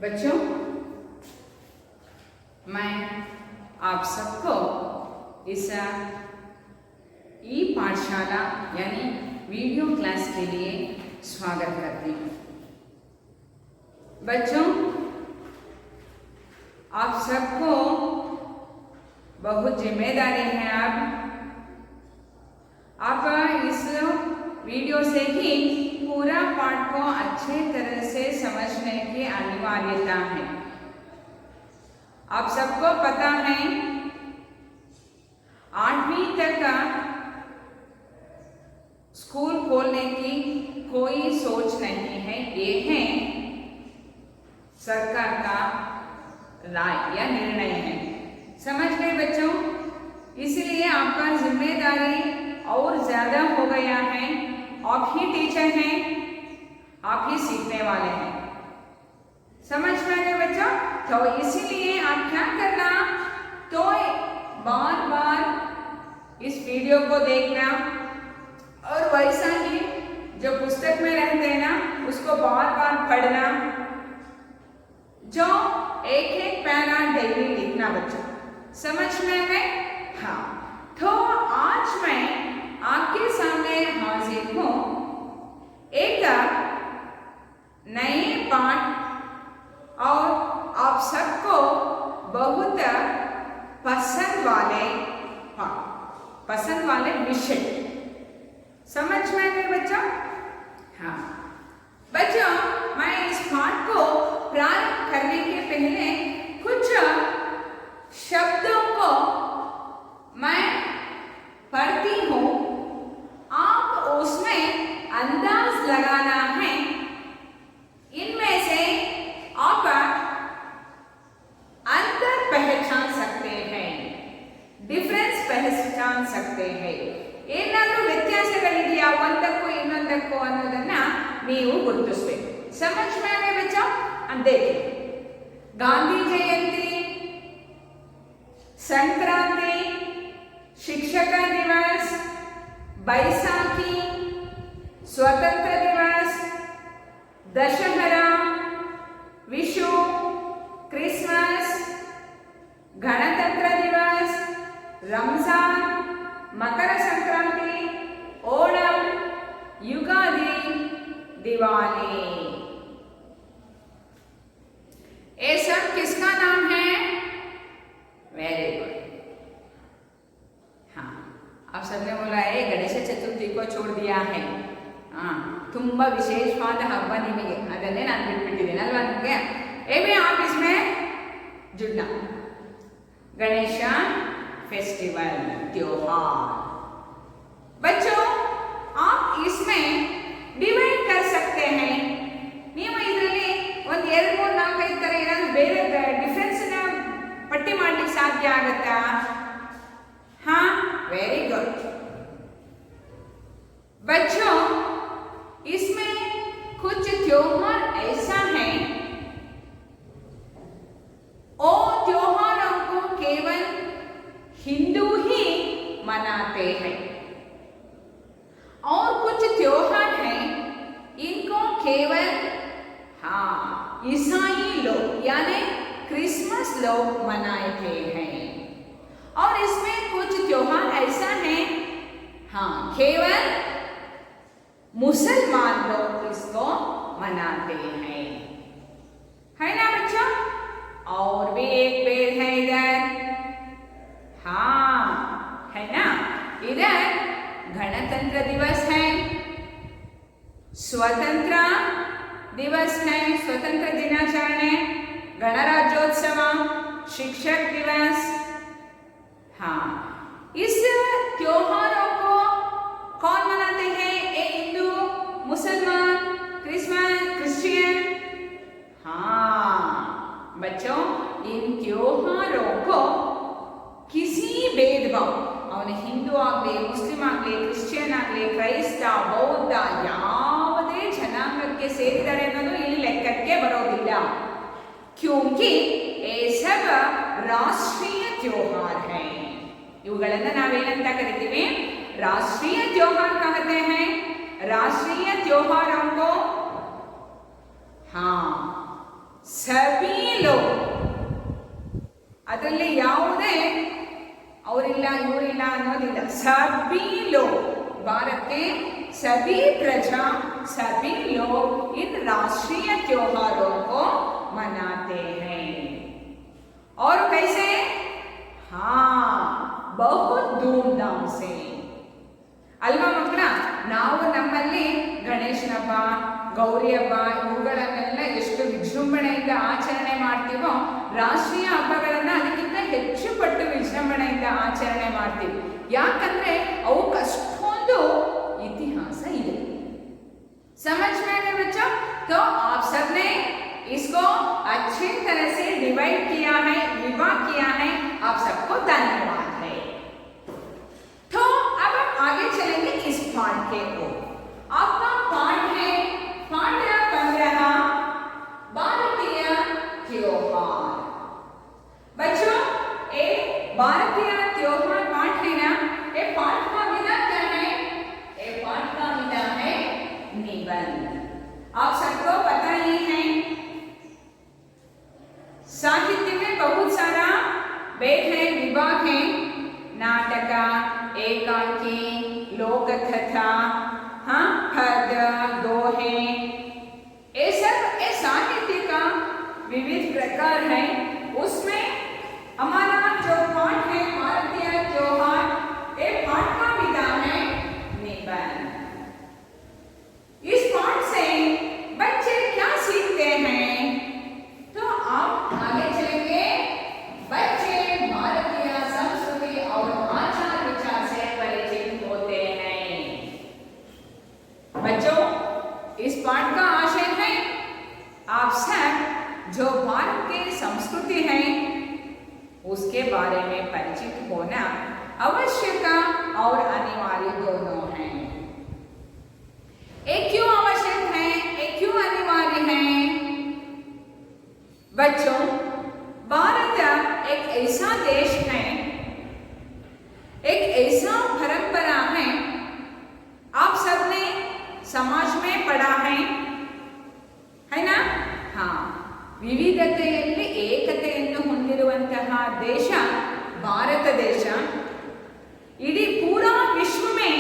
बच्चों, मैं आप सबको इस ई पाठशाला यानी वीडियो क्लास के लिए स्वागत करती हूँ। बच्चों, आप सबको बहुत जिम्मेदारी है। आप इस वीडियो से ही पूरा पाठ को अच्छे तरह से समझने की अनिवार्यता है। आप सबको पता है 8वीं तक स्कूल खोलने की कोई सोच नहीं है। ये है सरकार का राय या निर्णय है। समझ गए बच्चों? इसलिए आपका जिम्मेदारी और ज्यादा हो गया है। आप ही टीचर हैं, आप ही सीखने वाले हैं। समझ में गए बच्चों? तो इसीलिए आप क्या करना, तो बार बार इस वीडियो को देखना और वैसा ही जो पुस्तक में रहते हैं ना उसको बार बार पढ़ना। जो एक एक पैरा डेली लिखना बच्चों। समझ में गए? हाँ। तो आज मैं आपके सामने हाजिर हूँ एक नए पाठ और आप सबको बहुत पसंद वाले विषय। समझ में गए बच्चों? हाँ बच्चों, मैं इस पाठ को प्रारंभ करने के पहले कुछ शब्दों को मैं पढ़ती हूँ। आप उसमें अंदाज लगाना है। इनमें से आप अंतर पहचान सकते हैं, डिफरेंस पहचान सकते हैं। ಏನಾದರೂ ವ್ಯತ್ಯಾಸಗಳಿದೆಯಾ ಒಂದಕ್ಕೂ ಇನ್ನೊಂದಕ್ಕೂ ಅನ್ನೋದನ್ನ ನೀವು ಗುರುತಿಸಬೇಕು। समझ में आए बच्चों? देखिए, गांधी जयंती, संक्रांति, शिक्षक दिवस, बैसाखी, स्वतंत्र दिवस, दशहरा, विशु, क्रिसमस, गणतंत्र दिवस, रमजान, मकर संक्रांति, ओणम, युगादि, दिवाली, ये सब किसका नाम है? Very good. हाँ, आप सबने बोला है गणेश चतुर्थी को छोड़ दिया है। हाँ, ತುಂಬಾ ವಿಶೇಷವಾದ ಹಬ್ಬ ನಿಮಗೆ, ಅದನ್ನೇ ನಾನು ಬಿಟ್ಬಿಟ್ಟಿದ್ದೀನಿ ಅಲ್ವಾ ನಿಮಗೆ? भी आप इसमें जुड़ना। गणेश फेस्टिवल, त्योहार। बच्चों, आप इसमें डिवाइड कर सकते हैं। ನೀವು ಇದರಲ್ಲಿ ಒಂದು 2 3 4 5 ತರ ಏನಾದರೂ ಬೇರೆ ಡಿಫರೆನ್ಸ್ ನ ಪಟ್ಟಿ ಮಾಡಲಿಕ್ಕೆ ಸಾಧ್ಯ ಆಗುತ್ತಾ? हाँ, वेरी गुड। बच्चों, इसमें कुछ त्योहार ऐसा है, ओ त्योहारों को केवल हिंदू ही मनाते हैं और कुछ त्योहार हैं इनको केवल ईसाई लोग यानी क्रिसमस लोग मनाते हैं। और इसमें कुछ त्योहार ऐसा है केवल मुसलमान लोग इसको मनाते हैं, है ना बच्चों? और भी एक भेद है इधर, है ना? इधर गणतंत्र दिवस है, स्वतंत्र दिवस है, स्वतंत्र दिनाचरण, गणराज्योत्सव, शिक्षक दिवस। इस त्योहारों को कौन मनाते हैं? हिंदू, मुसलमान, क्रिश्चियन। बच्चों, इन त्योहारों को किसी भेदभाव ಅವನು ಹಿಂದೂ ಆಗಲಿ, ಮುಸ್ಲಿಂ ಆಗಲಿ, ಕ್ರಿಶ್ಚಿಯನ್ ಆಗಲಿ, ಕ್ರೈಸ್ತ, ಬೌದ್ಧ ಯಾವುದೇ ಜನಾಂಗಕ್ಕೆ ಸೇರಿದ್ದಾರೆ ಅನ್ನೋದು ಇಲ್ಲಿ ಲೆಕ್ಕಕ್ಕೆ ಬರೋದಿಲ್ಲ। क्योंकि ये सब राष्ट्रीय त्योहार हैं। ಇವುಗಳನ್ನ ನಾವೇನಂತ ಕರಿತೀವಿ? राष्ट्रीय त्योहार कहते हैं। राष्ट्रीय त्योहारों को सभी लोग ಅದರಲ್ಲಿ ಯಾವುದೇ ಅವರಿಲ್ಲ ಇವರಿಲ್ಲ ಅನ್ನೋದಿಲ್ಲ सभी लोग भारत के सभी प्रजा सभी लोग इन राष्ट्रीय त्योहारों को मनाते हैं और कैसे हाँ बहुत धूमधाम से ಅಲ್ವಾ ಮಕ್ಕಳ ನಾವು ನಮ್ಮಲ್ಲಿ ಗಣೇಶನ ಹಬ್ಬ ಗೌರಿ ಹಬ್ಬ ಇವುಗಳನ್ನೆಲ್ಲ ಎಷ್ಟು ವಿಜೃಂಭಣೆಯಿಂದ ಆಚರಣೆ ಮಾಡ್ತೀವೋ ರಾಷ್ಟ್ರೀಯ ಹಬ್ಬಗಳನ್ನ ಅದಕ್ಕಿಂತ ಹೆಚ್ಚು ಪಟ್ಟು ವಿಜೃಂಭಣೆಯಿಂದ ಆಚರಣೆ ಮಾಡ್ತೀವಿ ಯಾಕಂದ್ರೆ ಅವಕ್ಕೆ ಅಷ್ಟೊಂದು ಇತಿಹಾಸ ಇದೆ समझ में आया बच्चों तो आप सबने इसको अच्छी तरह से डिवाइड किया है विभाग किया है आप सबको धन्यवाद है तो अब हम आगे चलेंगे इस पाठ के ओर आपका पाठ है पाठ 15 भारतीय त्योहार बच्चों ये भारतीय त्योहार पाठ है ना ये पाठ का विधा क्या है ये पाठ का विधा है निबंध आप सबको पता ही है साहित्य में बहुत सारा भेद है विभाग है नाटक एकांकी लोक कथा हाँ पद दोहे ये सब ये साहित्य का विविध प्रकार है उसमें हमारा जो पाठ है भारतीय त्योहार ये पाठ का विधा है निबंध इस पाठ से बच्चे क्या सीखते हैं तो आप आगे चलेंगे बच्चे भारतीय संस्कृति और आचार विचार से परिचित होते हैं बच्चों इस पाठ का आशय है आप सब जो भारत की संस्कृति है उसके बारे में परिचित होना आवश्यक और अनिवार्य दोनों है ये क्यों आवश्यक है ये क्यों अनिवार्य है बच्चों भारत एक ऐसा देश है एक ऐसा परंपरा है आप सबने समाज में पढ़ा है ना हाँ ವಿವಿಧತೆಯಲ್ಲಿ ಏಕತೆಯನ್ನು ಹೊಂದಿರುವಂತಹ ದೇಶ ಭಾರತ ದೇಶ इडीं पूरा विश्व में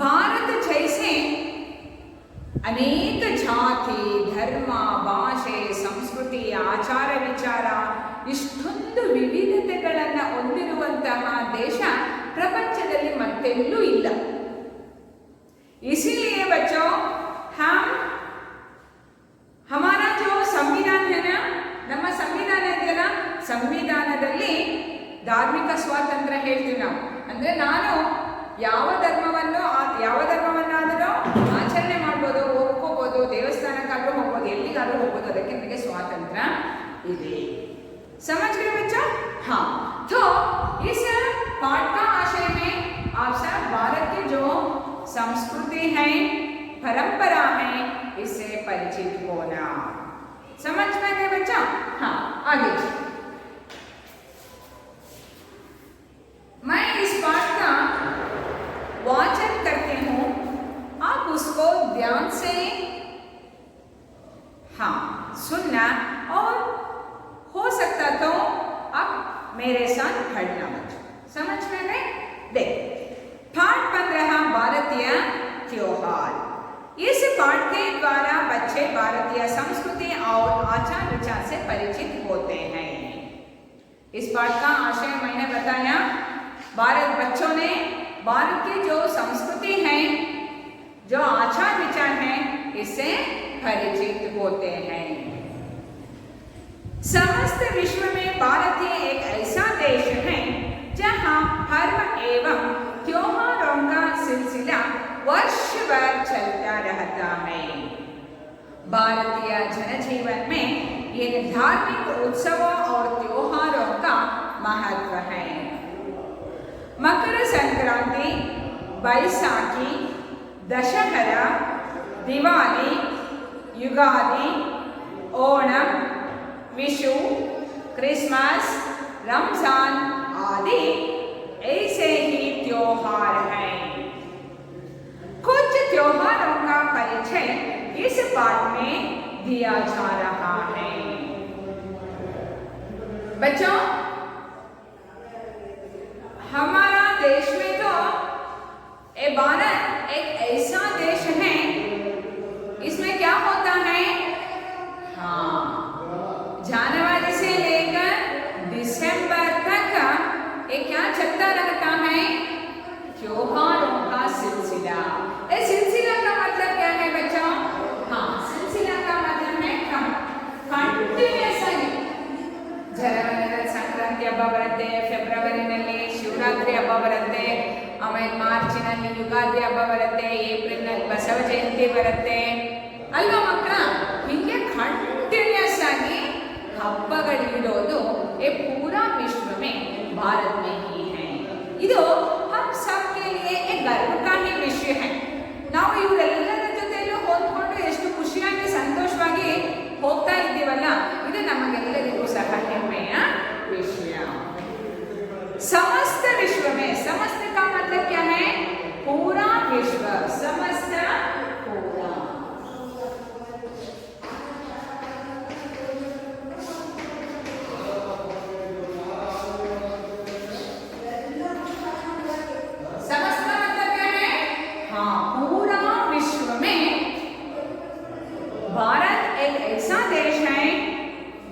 भारत जैसे अनेक जाति धर्म भाषे संस्कृति आचार विचार इष्टೊಂದು ವಿವಿಧತೆಗಳನ್ನು ಹೊಂದಿರುವಂತಹ ದೇಶ ಪ್ರಪಂಚದಲ್ಲಿ ಮತ್ತೆಲ್ಲೂ ಇಲ್ಲ इसीलिए बच्चों हम हमारा जो संविधान है ना ನಮ್ಮ ಸಂವಿಧಾನ ಇದೆಯಲ್ಲ ಸಂವಿಧಾನದಲ್ಲಿ ಧಾರ್ಮಿಕ ಸ್ವಾತಂತ್ರ್ಯ ಹೇಳ್ತೀವಿ ನಾವು ಅಂದ್ರೆ ನಾನು ಯಾವ ಧರ್ಮವನ್ನಾದರೂ ಆಚರಣೆ ಮಾಡ್ಬೋದು ಒಪ್ಕೋಬಹುದು ದೇವಸ್ಥಾನಕ್ಕಾದ್ರೂ ಹೋಗ್ಬೋದು ಎಲ್ಲಿಗಾದ್ರೂ ಹೋಗ್ಬೋದು ಅದಕ್ಕೆ ನನಗೆ ಸ್ವಾತಂತ್ರ್ಯ ಇದೆ समझ गए बच्चा हाँ तो इस पाठ का आशय में आप सब भारत की जो संस्कृति है परंपरा है इससे परिचित होना समझ में गए बच्चा हाँ आगे मैं इस पाठ का वाचन करती हूँ आप उसको ध्यान से हाँ सुनना और हो सकता तो आप मेरे साथ पढ़ना बच्चों समझ में गए देख पाठ 15 भारतीय त्योहार इस पाठ के द्वारा बच्चे भारतीय संस्कृति और आचार विचार से परिचित होते हैं इस पाठ का आशय मैंने बताया भारत बच्चों ने भारत की जो संस्कृति है जो आचार विचार है इससे परिचित होते हैं समस्त विश्व में भारत एक ऐसा देश है जहां पर्व एवं त्योहारों का सिलसिला वर्ष भर चलता रहता है भारतीय जनजीवन में इन धार्मिक उत्सवों और त्योहारों का महत्व है मकर संक्रांति बैसाखी दशहरा दिवाली युगादि ओणम विशु क्रिसमस रमजान आदि ऐसे ही त्योहार हैं कुछ त्योहारों का परिचय इस पाठ में दिया जा रहा है। बच्चों, हमारा देश में तो ये भारत एक ऐसा देश है, इसमें क्या होता है, हाँ, जनवरी से लेकर दिसंबर तक ये क्या चलता रहता है, त्योहारों का सिलसिला। ये सिलसिला का मतलब क्या है बच्चों? हाँ, सिलसिला का मतलब है कंटिन्यूअस आಗಿ ಜನವರಿಯಲ್ಲಿ ಸಂಕ್ರಾಂತಿ ಹಬ್ಬ ಬರುತ್ತೆ, ಫೆಬ್ರವರಿನಲ್ಲಿ ಶಿವರಾತ್ರಿ ಹಬ್ಬ ಬರುತ್ತೆ, ಆಮೇಲೆ ಮಾರ್ಚಿನಲ್ಲಿ ಯುಗಾದಿ ಹಬ್ಬ ಬರುತ್ತೆ, ಏಪ್ರಿಲ್ನಲ್ಲಿ ಬಸವ ಜಯಂತಿ ಬರುತ್ತೆ ಅಲ್ವಾ ಮಕ್ಕಳ? ಹೀಗೆ ಕಂಟಿನ್ಯೂಸ್ ಆಗಿ ಹಬ್ಬಗಳಿರೋದು ये पूरा विश्व में भारत में ही है। ಇದು हम सब के लिए एक गर्व का ही विषय है। ನಾವು ಇವರೆಲ್ಲರ ಜೊತೆಯಲ್ಲೂ ಹೊಂದ್ಕೊಂಡು ಎಷ್ಟು ಖುಷಿಯಾಗಿ ಸಂತೋಷವಾಗಿ ಹೋಗ್ತಾ ಇದ್ದೀವಲ್ಲ, ಇದು ನಮಗೆಲ್ಲರಿಗೂ ಸಹ ಹೆಮ್ಮೆಯ विषय। समस्त विश्व में, समस्त का मतलब क्या है? पूरा विश्व, समस्त पूरा। समस्त का मतलब क्या है? हाँ, पूरा विश्व में भारत एक ऐसा देश है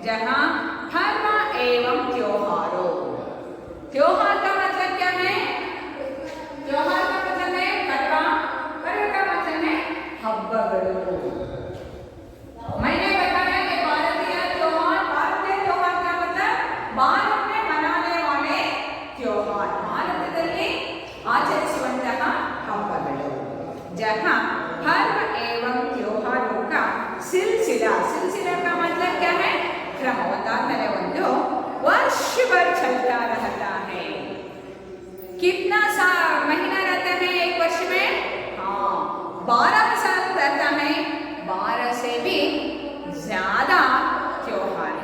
जहाँ धर्म एवं त्योहारों, त्योहार का मतलब क्या है? त्योहार का मतलब है पर्व, पर्व का मतलब है हब्बಗಳು। मैंने बताया कि भारतीय त्योहार, भारतीय त्योहार का मतलब भारत में मनाने वाले त्योहार, ಭಾರತದಲ್ಲಿ ಆಚರಿಸುವಂತಹ ಹಬ್ಬಗಳು। जहाँ धर्म एवं त्योहारों का सिलसिला, सिलसिला का मतलब क्या है? क्रम, ಒಂದಾದ್ಮೇಲೆ ಒಂದು वर्ष भर चलता रहता है। कितना सा महीना रहता है एक वर्ष में? हाँ, 12 साल रहता है। 12 से भी ज्यादा त्योहार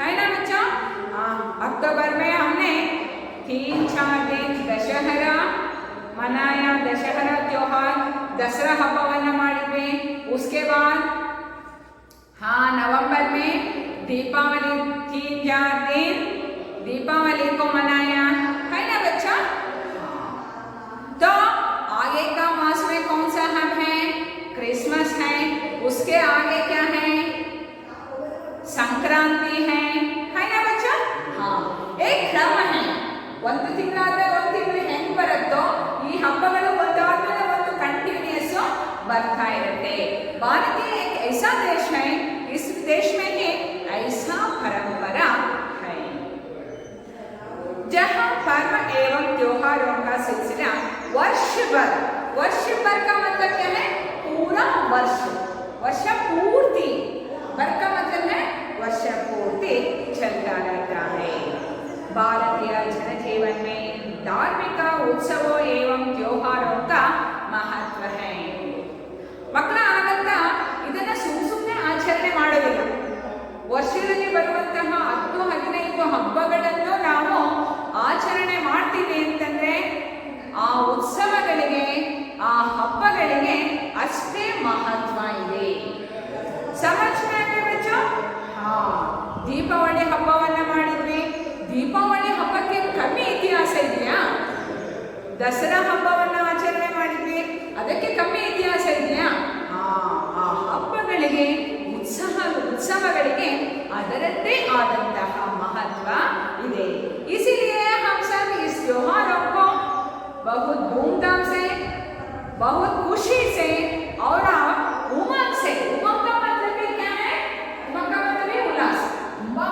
है ना बच्चों? हाँ, अक्टूबर में हमने 3-4 दिन दशहरा मनाया, दशहरा त्योहार, दसरा हब्बवन्न ಮಾಡಿದ್ವಿ। उसके बाद हाँ, नवंबर में दीपावली 3-4 दिन दीपावली को मनाया, है ना बच्चा? तो आगे का मास में कौन सा हम है? क्रिसमस है। उसके आगे क्या है? संक्रांति है ना बच्चा? हाँ, एक क्रम है। ಒಂದು ತಿಂಗಳಾದ್ಮೇಲೆ ಒಂದು ತಿಂಗಳು ಹೆಂಗ್ ಬರುತ್ತೋ ಈ ಹಬ್ಬಗಳು ಒಂದಾದ್ಮೇಲೆ ಒಂದು ಕಂಟಿನ್ಯೂಸ್ ಬರ್ತಾ ಇರುತ್ತೆ। भारतीय एक ऐसा देश है, इस देश में ही ऐसा परंपरा है जहाँ पर्व एवं त्योहारों का सिलसिला वर्ष भर, वर्ष भर का मतलब क्या है? पूरा वर्ष, वर्ष पूर्ति, भर का मतलब है वर्ष पूर्ति चलता रहता है। भारतीय जनजीवन में धार्मिक उत्सवों एवं त्योहारों का महत्व है। ಮಕ್ಕಳ ಆಗಂತ ಇದನ್ನ ಸುಮ್ಮನೆ ಆಚರಣೆ ಮಾಡೋದಿಲ್ಲ। ವರ್ಷದಲ್ಲಿ ಬರುವಂತಹ 10-15 ಹಬ್ಬಗಳನ್ನು ನಾವು ಆಚರಣೆ ಮಾಡ್ತೀವಿ ಅಂತಂದ್ರೆ ಆ ಉತ್ಸವಗಳಿಗೆ, ಆ ಹಬ್ಬಗಳಿಗೆ ಅಷ್ಟೇ ಮಹತ್ವ ಇದೆ। ಸಮಜ್ಮೇಲೆ ಬಚ್ಚೋ? ಹಾ, ದೀಪಾವಳಿ ಹಬ್ಬವನ್ನ ಮಾಡಿದ್ವಿ, ದೀಪಾವಳಿ ಹಬ್ಬಕ್ಕೆ ಕಮ್ಮಿ ಇತಿಹಾಸ ಇದೆಯಾ? ದಸರಾ ಹಬ್ಬವನ್ನ ಆಚರಣೆ ಮಾಡಿದ್ವಿ, ಅದಕ್ಕೆ ಕಮ್ಮಿ ಇತಿಹಾಸ ಇದೆಯಾ? ಆ ಹಬ್ಬಗಳಿಗೆ, ಉತ್ಸವಗಳಿಗೆ ಅದರದ್ದೇ ಆದಂತಹ ಮಹತ್ವ ಇದೆ। इसीलिए हम सब इस त्योहारों को बहुत धूमधाम से, बहुत खुशी से और उमंग से, उमंग का मतलब क्या है? उमंग का मतलब है उल्लास, ತುಂಬಾ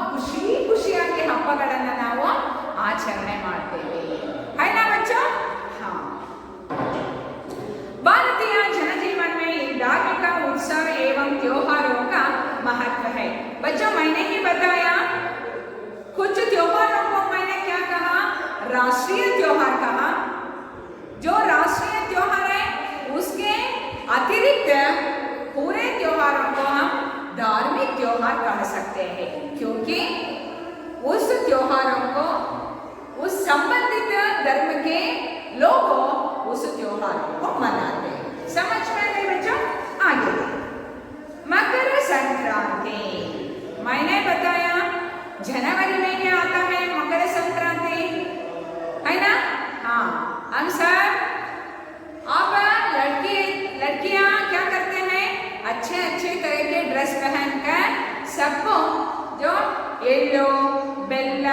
ಖುಷಿಯಾಗಿ ಹಬ್ಬಗಳನ್ನು ನಾವು ಆಚರಣೆ ಮಾಡ್ತೇವೆ, है ना बच्चों? हाँ, भारतीय जनजीवन में धार्मिक उत्सव एवं त्योहारों का महत्व है। बच्चों, मैंने ही बताया कुछ त्योहारों को मैंने क्या कहा? राष्ट्रीय त्योहार कहा। जो राष्ट्रीय त्योहार है उसके अतिरिक्त पूरे त्योहारों को हम धार्मिक त्योहार कह सकते हैं, क्योंकि उस त्योहारों को उस संबंधित धर्म के लोग उस त्योहार को मनाते हैं। समझ में आए बच्चों? आगे मकर संक्रांति। ಪಹನ್ಕರ್ ಸಬ್ಬು ಜೋ ಎಳ್ಳು ಬೆಲ್ಲ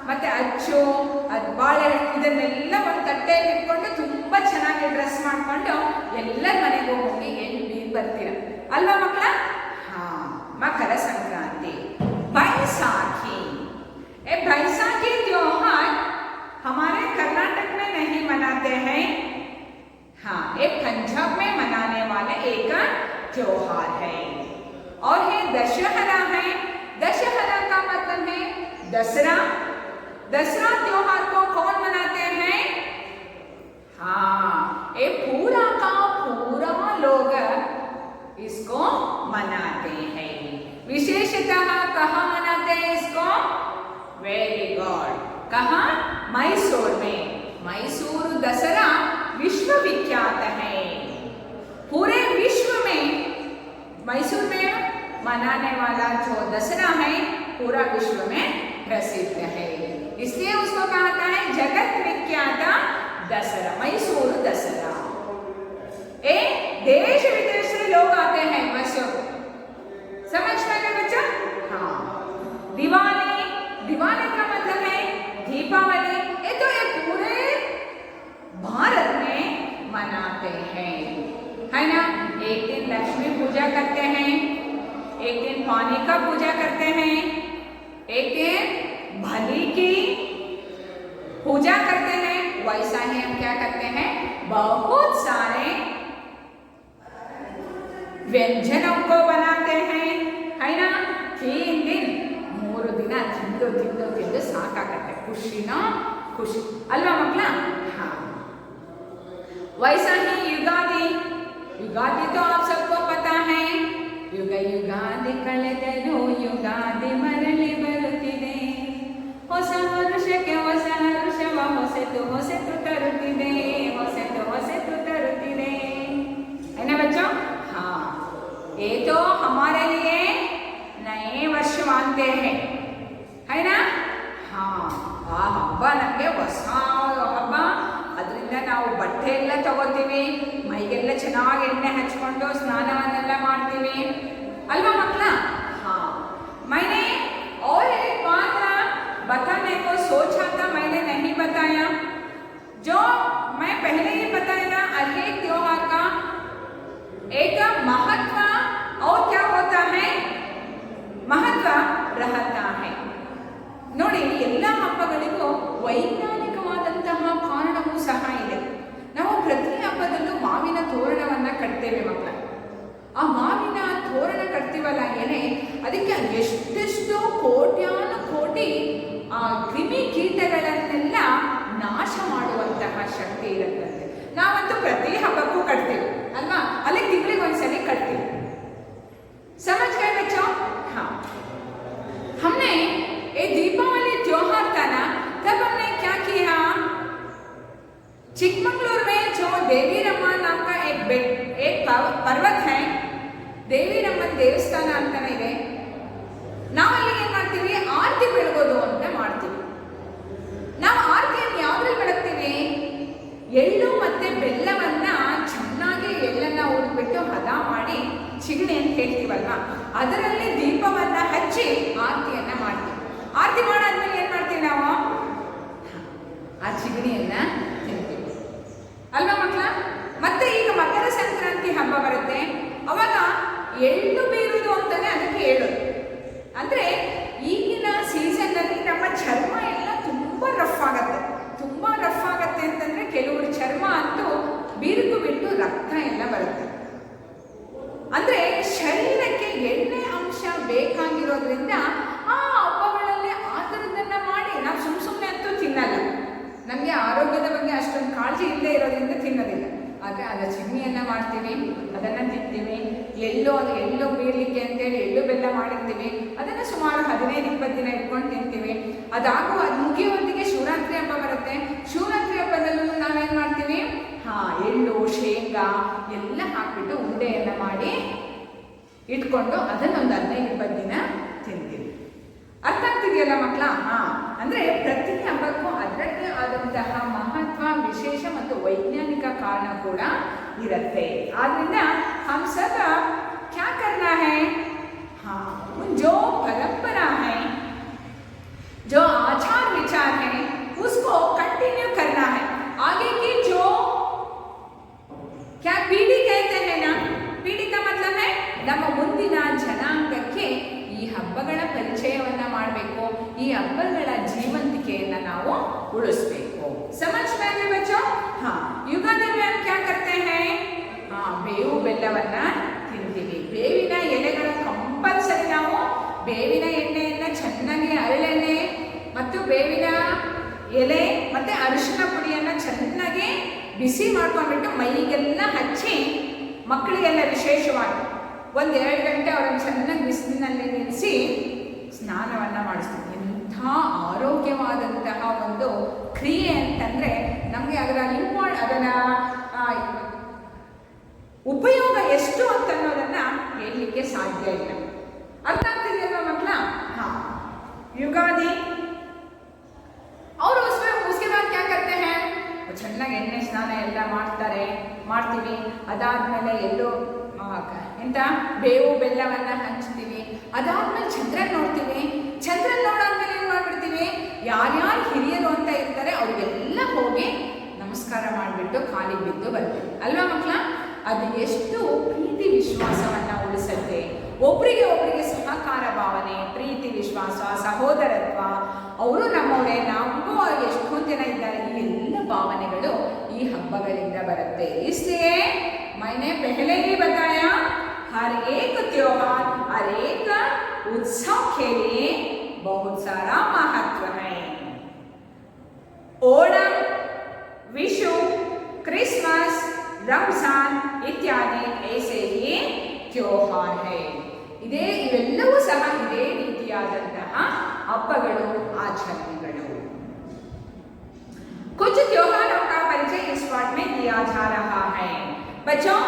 ಮತ್ತೆ ಅಚ್ಚು ಅದು ಬಾಳೆಹಣ್ಣು ಇದನ್ನೆಲ್ಲ ಒಂದು ತಟ್ಟೆಯಲ್ಲಿ ಇಟ್ಕೊಂಡು ತುಂಬಾ ಚೆನ್ನಾಗಿ ಡ್ರೆಸ್ ಮಾಡ್ಕೊಂಡು ಎಲ್ಲರ ಮನೆಗೂ ಹೋಗಿ ಎಳ್ಳು ಬೀರ್ ಬರ್ತೀರ ಅಲ್ವಾ ಮಕ್ಕಳ? ಹಾ, मकर संक्रांति। बैसाखी, ये बैसाखी त्योहार हमारे कर्नाटक में नहीं मनाते हैं, हाँ ये पंजाब में मनाने वाला एक त्योहार है और ये दशहरा है। दशहरा का मतलब है दसरा। दसरा त्योहार को कौन मनाते हैं? हाँ ये पूरा का पूरा लोग इसको मनाते हैं। विशेषतः कहाँ मनाते हैं इसको? वेरी गुड, कहाँ? मैसूर में। मैसूर दसरा विश्व विख्यात है। पूरे विश्व में मैसूर में मनाने वाला जो दसरा है पूरा विश्व में प्रसिद्ध है, इसलिए उसको कहता है जगत विख्यात दसरा, मैसूर दसरा। ए देश विदेश से लोग आते हैं मैसूर, समझ में गए बच्चा? हाँ। दिवाली, दिवाली का मतलब है दीपावली, ये तो ये पूरे भारत में मनाते हैं, है ना? एक दिन लक्ष्मी पूजा करते हैं, एक दिन पानी का पूजा करते हैं, एक दिन बलि की पूजा करते हैं। वैसा ही हम क्या करते हैं? बहुत सारे व्यंजनों को बनाते हैं, है ना? 3 दिन 3 दिन ತಿಂದು ಸಾಕಾಗತ್ತೆ, ಖುಷಿನ ಖುಷಿ ಅಲ್ವಾ ಮಕ್ಕಳ? हाँ, वैसा ही युगादि। युगादि तो आप सबको पता है, युग युगादि ಕಳೆದರೂ ಯುಗಾದಿ ಮರಳಿ ಬರುತ್ತಿದೆ, ಹೊಸ ವರುಷಕ್ಕೆ ಹೊಸ ಹರುಷವ ಹೊಸತು ಹೊಸತು ತರುತ್ತಿದೆ, ಹೊಸತು ಹೊಸತು ತರುತ್ತಿದೆ, है ना बच्चों? हाँ, ये तो हमारे लिए नए वर्ष मानते हैं, है ना? हाँ, ಆ ಹಬ್ಬ ನಮಗೆ ಹೊಸ ಹಬ್ಬ, ಅದರಿಂದ ನಾವು ಬಟ್ಟೆ ಎಲ್ಲ ತಗೋತೀವಿ, ಮೈಗೆಲ್ಲ ಚೆನ್ನಾಗಿ ಎಣ್ಣೆ ಹಚ್ಕೊಂಡು ಸ್ನಾನವನ್ನೆಲ್ಲ ಮಾಡ್ತೀವಿ ಅಲ್ವಾ ಮಕ್ಕಳ? हाँ, मैंने और एक बात बताने को सोचा था, मैंने नहीं बताया, जो मैं पहले ही बताया। हर एक त्योहार का एक महत्व और क्या होता है, महत्व रहता है। ನೋಡಿ, ಎಲ್ಲ ಹಬ್ಬಗಳಿಗೂ ವೈಜ್ಞಾನಿಕವಾದಂತಹ ಕಾರಣವೂ ಸಹ ಇದೆ. ನಾವು ಪ್ರತಿ ಹಬ್ಬದಲ್ಲೂ ಮಾವಿನ ತೋರಣವನ್ನು ಕಟ್ತೇವೆ ಮಕ್ಕಳ. ಆ ಮಾವಿನ ತೋರಣ ಕಟ್ತೀವಲ್ಲ ಏನೇ, ಅದಕ್ಕೆ ಎಷ್ಟೆಷ್ಟು ಕೋಟ್ಯಾನು ಕೋಟಿ ಆ ಕ್ರಿಮಿ ಕೀಟಗಳನ್ನೆಲ್ಲ ನಾಶ ಮಾಡುವಂತಹ ಶಕ್ತಿ ಇರುತ್ತಂತೆ. ನಾವಂತೂ ಪ್ರತಿ ಹಬ್ಬಕ್ಕೂ ಕಟ್ತೀವಿ ಅಲ್ವಾ? ಅಲ್ಲಿ ತಿಂಗಳಿಗೆ ಒಂದ್ಸಲಿ ಕಟ್ತೀವಿ, समझ गए बच्चों? हाँ, हमने ये दीपावली त्योहार था ना, तब हमने क्या किया, चिकमंगलूर में जो देवी रम्मा नाम का एक पर्वत है, देवी रम्मन ದೇವಸ್ಥಾನ ಅಂತಾನೆ ಇದೆ. ನಾವಲ್ಲಿ ಏನ್ ಮಾಡ್ತೀವಿ, ಆರತಿ ಬೆಳಗೋದು ಅಂತ ಮಾಡ್ತೀವಿ. ನಾವು ಆರತಿಯನ್ನು ಯಾವ್ದ್ರಲ್ಲಿ ಬೆಳಗ್ತೀವಿ? ಎಳ್ಳು ಮತ್ತೆ ಬೆಲ್ಲವನ್ನ ಚೆನ್ನಾಗಿ ಎಳ್ಳನ್ನ ಹುರಿದ್ಬಿಟ್ಟು ಹದ ಮಾಡಿ ಚಿಗಣಿ ಅಂತ ಹೇಳ್ತೀವಲ್ವಾ, ಅದರಲ್ಲಿ ದೀಪವನ್ನ ಹಚ್ಚಿ ಆರತಿಯನ್ನ ಮಾಡ್ತೀವಿ. ಆರತಿ ಮಾಡಾದ್ಮೇಲೆ ಏನ್ ಮಾಡ್ತೀವಿ ನಾವು? ಆ ಚಿಗಣಿಯನ್ನ ತಿಂತೀವಿ ಅಲ್ವಾ ಮಕ್ಕಳ? ಮತ್ತೆ ಈಗ ಮಕರ ಸಂಕ್ರಾಂತಿ ಹಬ್ಬ ಬರುತ್ತೆ, ಅವಾಗ ಎಳ್ಳು ಬೀರುವುದು ಅಂತಾನೆ ಅದಕ್ಕೆ ಹೇಳೋದು. ಅಂದ್ರೆ ಈಗಿನ ಸೀಸನ್ ಅಲ್ಲಿ ನಮ್ಮ ಚರ್ಮ ಎಲ್ಲ ತುಂಬಾ ರಫ್ ಆಗತ್ತೆ. ತುಂಬಾ ರಫ್ ಆಗತ್ತೆ ಅಂತಂದ್ರೆ ಕೆಲವರು ಚರ್ಮ ಅಂತೂ ಬಿರುಕು ಬಿಟ್ಟು ರಕ್ತ ಎಲ್ಲ ಬರುತ್ತೆ. ಅಂದ್ರೆ ಶರೀರಕ್ಕೆ ಎಣ್ಣೆ ಅಂಶ ಬೇಕಾಗಿರೋದ್ರಿಂದ ಆ ಹಬ್ಬಗಳಲ್ಲಿ ಆ ಥರದನ್ನ ಮಾಡಿ ನಾವು ಸುಮ್ಮನೆ ಅಂತೂ ತಿನ್ನಲ್ಲ. ನಮಗೆ ಆರೋಗ್ಯದ ಬಗ್ಗೆ ಅಷ್ಟೊಂದು ಕಾಳಜಿ ಇಲ್ಲದೆ ಇರೋದ್ರಿಂದ ತಿನ್ನೋದಿಲ್ಲ. ಆದರೆ ಅದರ ಚಿಮ್ಮಿಯನ್ನು ಮಾಡ್ತೀವಿ, ಅದನ್ನು ತಿಂತೀವಿ. ಎಳ್ಳು ಬೀಳಲಿಕ್ಕೆ ಅಂತೇಳಿ ಎಳ್ಳು ಬೆಲ್ಲ ಮಾಡಿರ್ತೀವಿ, ಅದನ್ನು ಸುಮಾರು 15-20 ದಿನ ಇಟ್ಕೊಂಡು ತಿಂತೀವಿ. ಅದು ಮುಗಿಯುವೊಂದಿಗೆ ಶಿವರಾತ್ರಿ ಹಬ್ಬ ಬರುತ್ತೆ. ಶಿವರಾತ್ರಿ ಹಬ್ಬದಲ್ಲೂ ನಾವೇನು ಮಾಡ್ತೀವಿ? ಎಳ್ಳು ಶೇಂಗಾ ಎಲ್ಲ ಹಾಕ್ಬಿಟ್ಟು ಉಂಡೆಯನ್ನು ಮಾಡಿ ಇಟ್ಕೊಂಡು ಅದನ್ನೊಂದು 15-20 ದಿನ ತಿಂತೀವಿ. ಅರ್ಥ ಆಗ್ತಿದೆಯಲ್ಲ ಮಕ್ಕಳ? ಅಂದರೆ ಪ್ರತಿ ಹಬ್ಬಕ್ಕೂ ಅದರದ್ದೇ ಆದಂತಹ ಮಹತ್ವ, ವಿಶೇಷ ಮತ್ತು ವೈಜ್ಞಾನಿಕ ಕಾರಣ ಕೂಡ ಇರುತ್ತೆ. ಆದ್ರಿಂದ हम सब क्या करना है, ಹಬ್ಬಗಳ ಪರಿಚಯವನ್ನ ಮಾಡಬೇಕು, ಈ ಹಬ್ಬಗಳ ಜೀವಂತಿಕೆಯನ್ನ ನಾವು ಉಳಿಸ್ಬೇಕು. समझ में आया बच्चों? हाँ, युगादि में हम क्या करते हैं? हाँ, ಬೇವು ಬೆಲ್ಲವನ್ನ ತಿಂತೀವಿ. ಬೇವಿನ ಎಲೆಗಳ ಕಂಪಲ್ಸರಿ ನಾವು ಬೇವಿನ ಎಣ್ಣೆಯನ್ನ ಚೆನ್ನಾಗಿ ಹರಳೆಣ್ಣೆ ಮತ್ತು ಬೇವಿನ ಎಲೆ ಮತ್ತೆ ಅರಿಶಿನ ಪುಡಿಯನ್ನ ಚೆನ್ನಾಗಿ ಬಿಸಿ ಮಾಡ್ಕೊಂಡ್ಬಿಟ್ಟು ಮೈಗೆಲ್ಲ ಹಚ್ಚಿ ಮಕ್ಕಳಿಗೆಲ್ಲ ವಿಶೇಷವಾಗಿ 1-2 ಗಂಟೆ ಅವರನ್ನು ಚೆನ್ನಾಗಿ ಬಿಸಿಲಿನಲ್ಲಿ ನಿಲ್ಲಿಸಿ ಸ್ನಾನವನ್ನ ಮಾಡಿಸ್ತೀವಿ. ಎಂಥ ಆರೋಗ್ಯವಾದಂತಹ ಒಂದು ಕ್ರಿಯೆ ಅಂತಂದ್ರೆ ನಮಗೆ ಅದರ ಅದರ ಉಪಯೋಗ ಎಷ್ಟು ಅಂತ ಅನ್ನೋದನ್ನ ಹೇಳಲಿಕ್ಕೆ ಸಾಧ್ಯ ಇಲ್ಲ. ಅರ್ಥ ಆಗ್ತಿದೆಯಲ್ವಾ ಮಕ್ಕಳ? ಹಾ, ಯುಗಾದಿ ಅವರು उसके बाद क्या करते हैं? ಚೆನ್ನಾಗಿ ಎಣ್ಣೆ ಸ್ನಾನ ಎಲ್ಲ ಮಾಡ್ತೀವಿ. ಅದಾದ್ಮೇಲೆ ಎಲ್ಲೋ ಎಂತ ಬೇವು ಬೆಲ್ಲವನ್ನ ಹಂಚ್ತೀವಿ. ಅದಾದ್ಮೇಲೆ ಚಂದ್ರನ್ ನೋಡ್ತೀವಿ. ಚಂದ್ರನ್ ನೋಡಾದ್ಮೇಲೆ ಏನ್ ಮಾಡ್ಬಿಡ್ತೀವಿ, ಯಾರ್ಯಾರು ಹಿರಿಯರು ಅಂತ ಇರ್ತಾರೆ ಅವ್ರಿಗೆಲ್ಲ ಹೋಗಿ ನಮಸ್ಕಾರ ಮಾಡಿಬಿಟ್ಟು ಕಾಲಿಗೆ ಬಿದ್ದು ಬರ್ತೀವಿ ಅಲ್ವಾ ಮಕ್ಕಳ? ಅದು ಎಷ್ಟು ಪ್ರೀತಿ ವಿಶ್ವಾಸವನ್ನ ಉಳಿಸುತ್ತೆ. ಒಬ್ರಿಗೆ ಸಹಕಾರ ಭಾವನೆ, ಪ್ರೀತಿ ವಿಶ್ವಾಸ, ಸಹೋದರತ್ವ, ಅವರು ನಮ್ಮವರೇ, ನಮಗೂ ಎಷ್ಟೊಂದು ಜನ ಇದ್ದಾರೆ, ಈ ಎಲ್ಲ ಭಾವನೆಗಳು ಈ ಹಬ್ಬಗಳಿಂದ ಬರುತ್ತೆ. इसलिए मैंने पहले ही बताया हर एक त्योहार हर एक उत्सव के लिए बहुत सारा महत्व है. ओणम, विशु, क्रिसमस, रमजान इत्यादि ऐसे ही त्योहार है. ಇವೆಲ್ಲವೂ ಸಹ ಇದೇ ರೀತಿಯಾದಂತಹ ಹಬ್ಬಗಳು, ಆಚರಣೆಗಳು. कुछ त्योहारों का परिचय इस पाठ में दिया जा रहा है. बच्चों,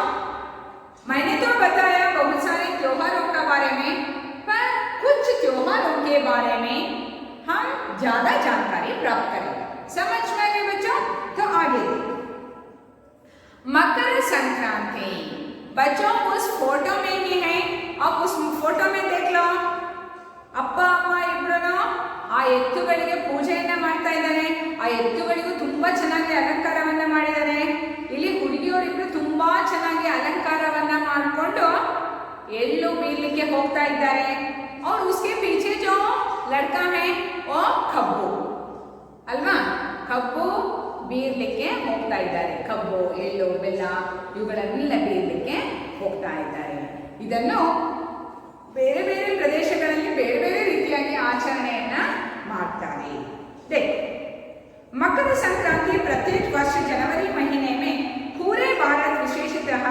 मैंने तो बताया बहुत सारे त्योहारों के बारे में, पर कुछ त्योहारों के बारे में हम ज्यादा जानकारी प्राप्त करेंगे. समझ में आए बच्चों? तो आगे मकर संक्रांति. बच्चों, उस फोटो में ही है, आप उस फोटो में देख लो. ಅಪ್ಪ ಅಮ್ಮ ಇಬ್ಬರು ಆ ಎತ್ತುಗಳಿಗೆ ಪೂಜೆಯನ್ನ ಮಾಡ್ತಾ ಇದ್ದಾರೆ. ಆ ಎತ್ತುಗಳಿಗೂ ತುಂಬಾ ಚೆನ್ನಾಗಿ ಅಲಂಕಾರವನ್ನ ಮಾಡಿದ್ದಾರೆ. ಇಲ್ಲಿ ಹುಡುಗಿಯವರಿಬ್ರು ತುಂಬಾ ಚೆನ್ನಾಗಿ ಅಲಂಕಾರವನ್ನ ಮಾಡಿಕೊಂಡು ಎಳ್ಳು ಬೀರ್ಲಿಕ್ಕೆ ಹೋಗ್ತಾ ಇದ್ದಾರೆ. और उसके पीछे जो लड़का है वो ಕಬ್ಬು ಅಲ್ವಾ, ಕಬ್ಬು ಬೀರ್ಲಿಕ್ಕೆ ಹೋಗ್ತಾ ಇದ್ದಾರೆ. ಕಬ್ಬು, ಎಳ್ಳು, ಬೆಲ್ಲ ಇವುಗಳನ್ನೆಲ್ಲ ಬೀರ್ಲಿಕ್ಕೆ ಹೋಗ್ತಾ ಇದ್ದಾರೆ. ಇದನ್ನು ಬೇರೆ ಬೇರೆ ಪ್ರದೇಶಗಳಲ್ಲಿ ಬೇರೆ ಬೇರೆ ರೀತಿಯಾಗಿ ಆಚರಣೆಯನ್ನ ಮಾಡ್ತಾರೆ. मकर संक्रांति प्रत्येक वर्ष जनवरी महीने में पूरे भारत विशेषतः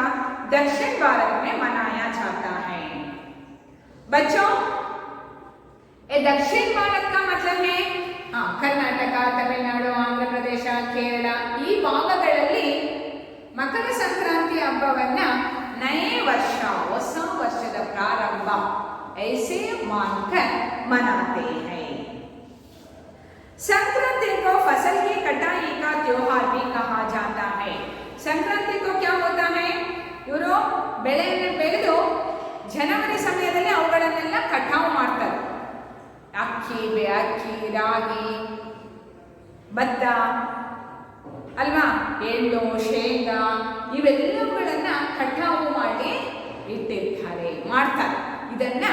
दक्षिण भारत में मनाया जाता है. बच्चों, ये दक्षिण भारत का मतलब है कर्नाटक, तमिಳುನಾಡು, ಆಂಧ್ರ ಪ್ರದೇಶ, ಕೇರಳ ಈ ಭಾಗಗಳಲ್ಲಿ ಮಕರ ಸಂಕ್ರಾಂತಿ ಹಬ್ಬವನ್ನ नए वर्ष, ಹೊಸ ವರ್ಷದ ಪ್ರಾರಂಭ ऐसे मानकर मनाते हैं. संक्रांति को फसल की कटाई का त्योहार भी कहा जाता है. संक्रांति को क्या होता है, ಇವರು ಬೆಳೆಯನ್ನು ಬೆಳೆದು ಜನವರಿ ಸಮಯದಲ್ಲಿ ಅವುಗಳನ್ನೆಲ್ಲ ಕಟಾವು ಮಾಡ್ತಾರೆ. ಅಕ್ಕಿ, ರಾಗಿ, ಭತ್ತ ಅಲ್ವಾ, ಎಳ್ಳು, ಶೇಂಗಾ ಇವೆಲ್ಲವುಗಳನ್ನ ಕಟಾವು ಮಾಡಿ ಇಟ್ಟಿರ್ತಾರೆ, ಮಾಡ್ತಾರೆ. ಇದನ್ನ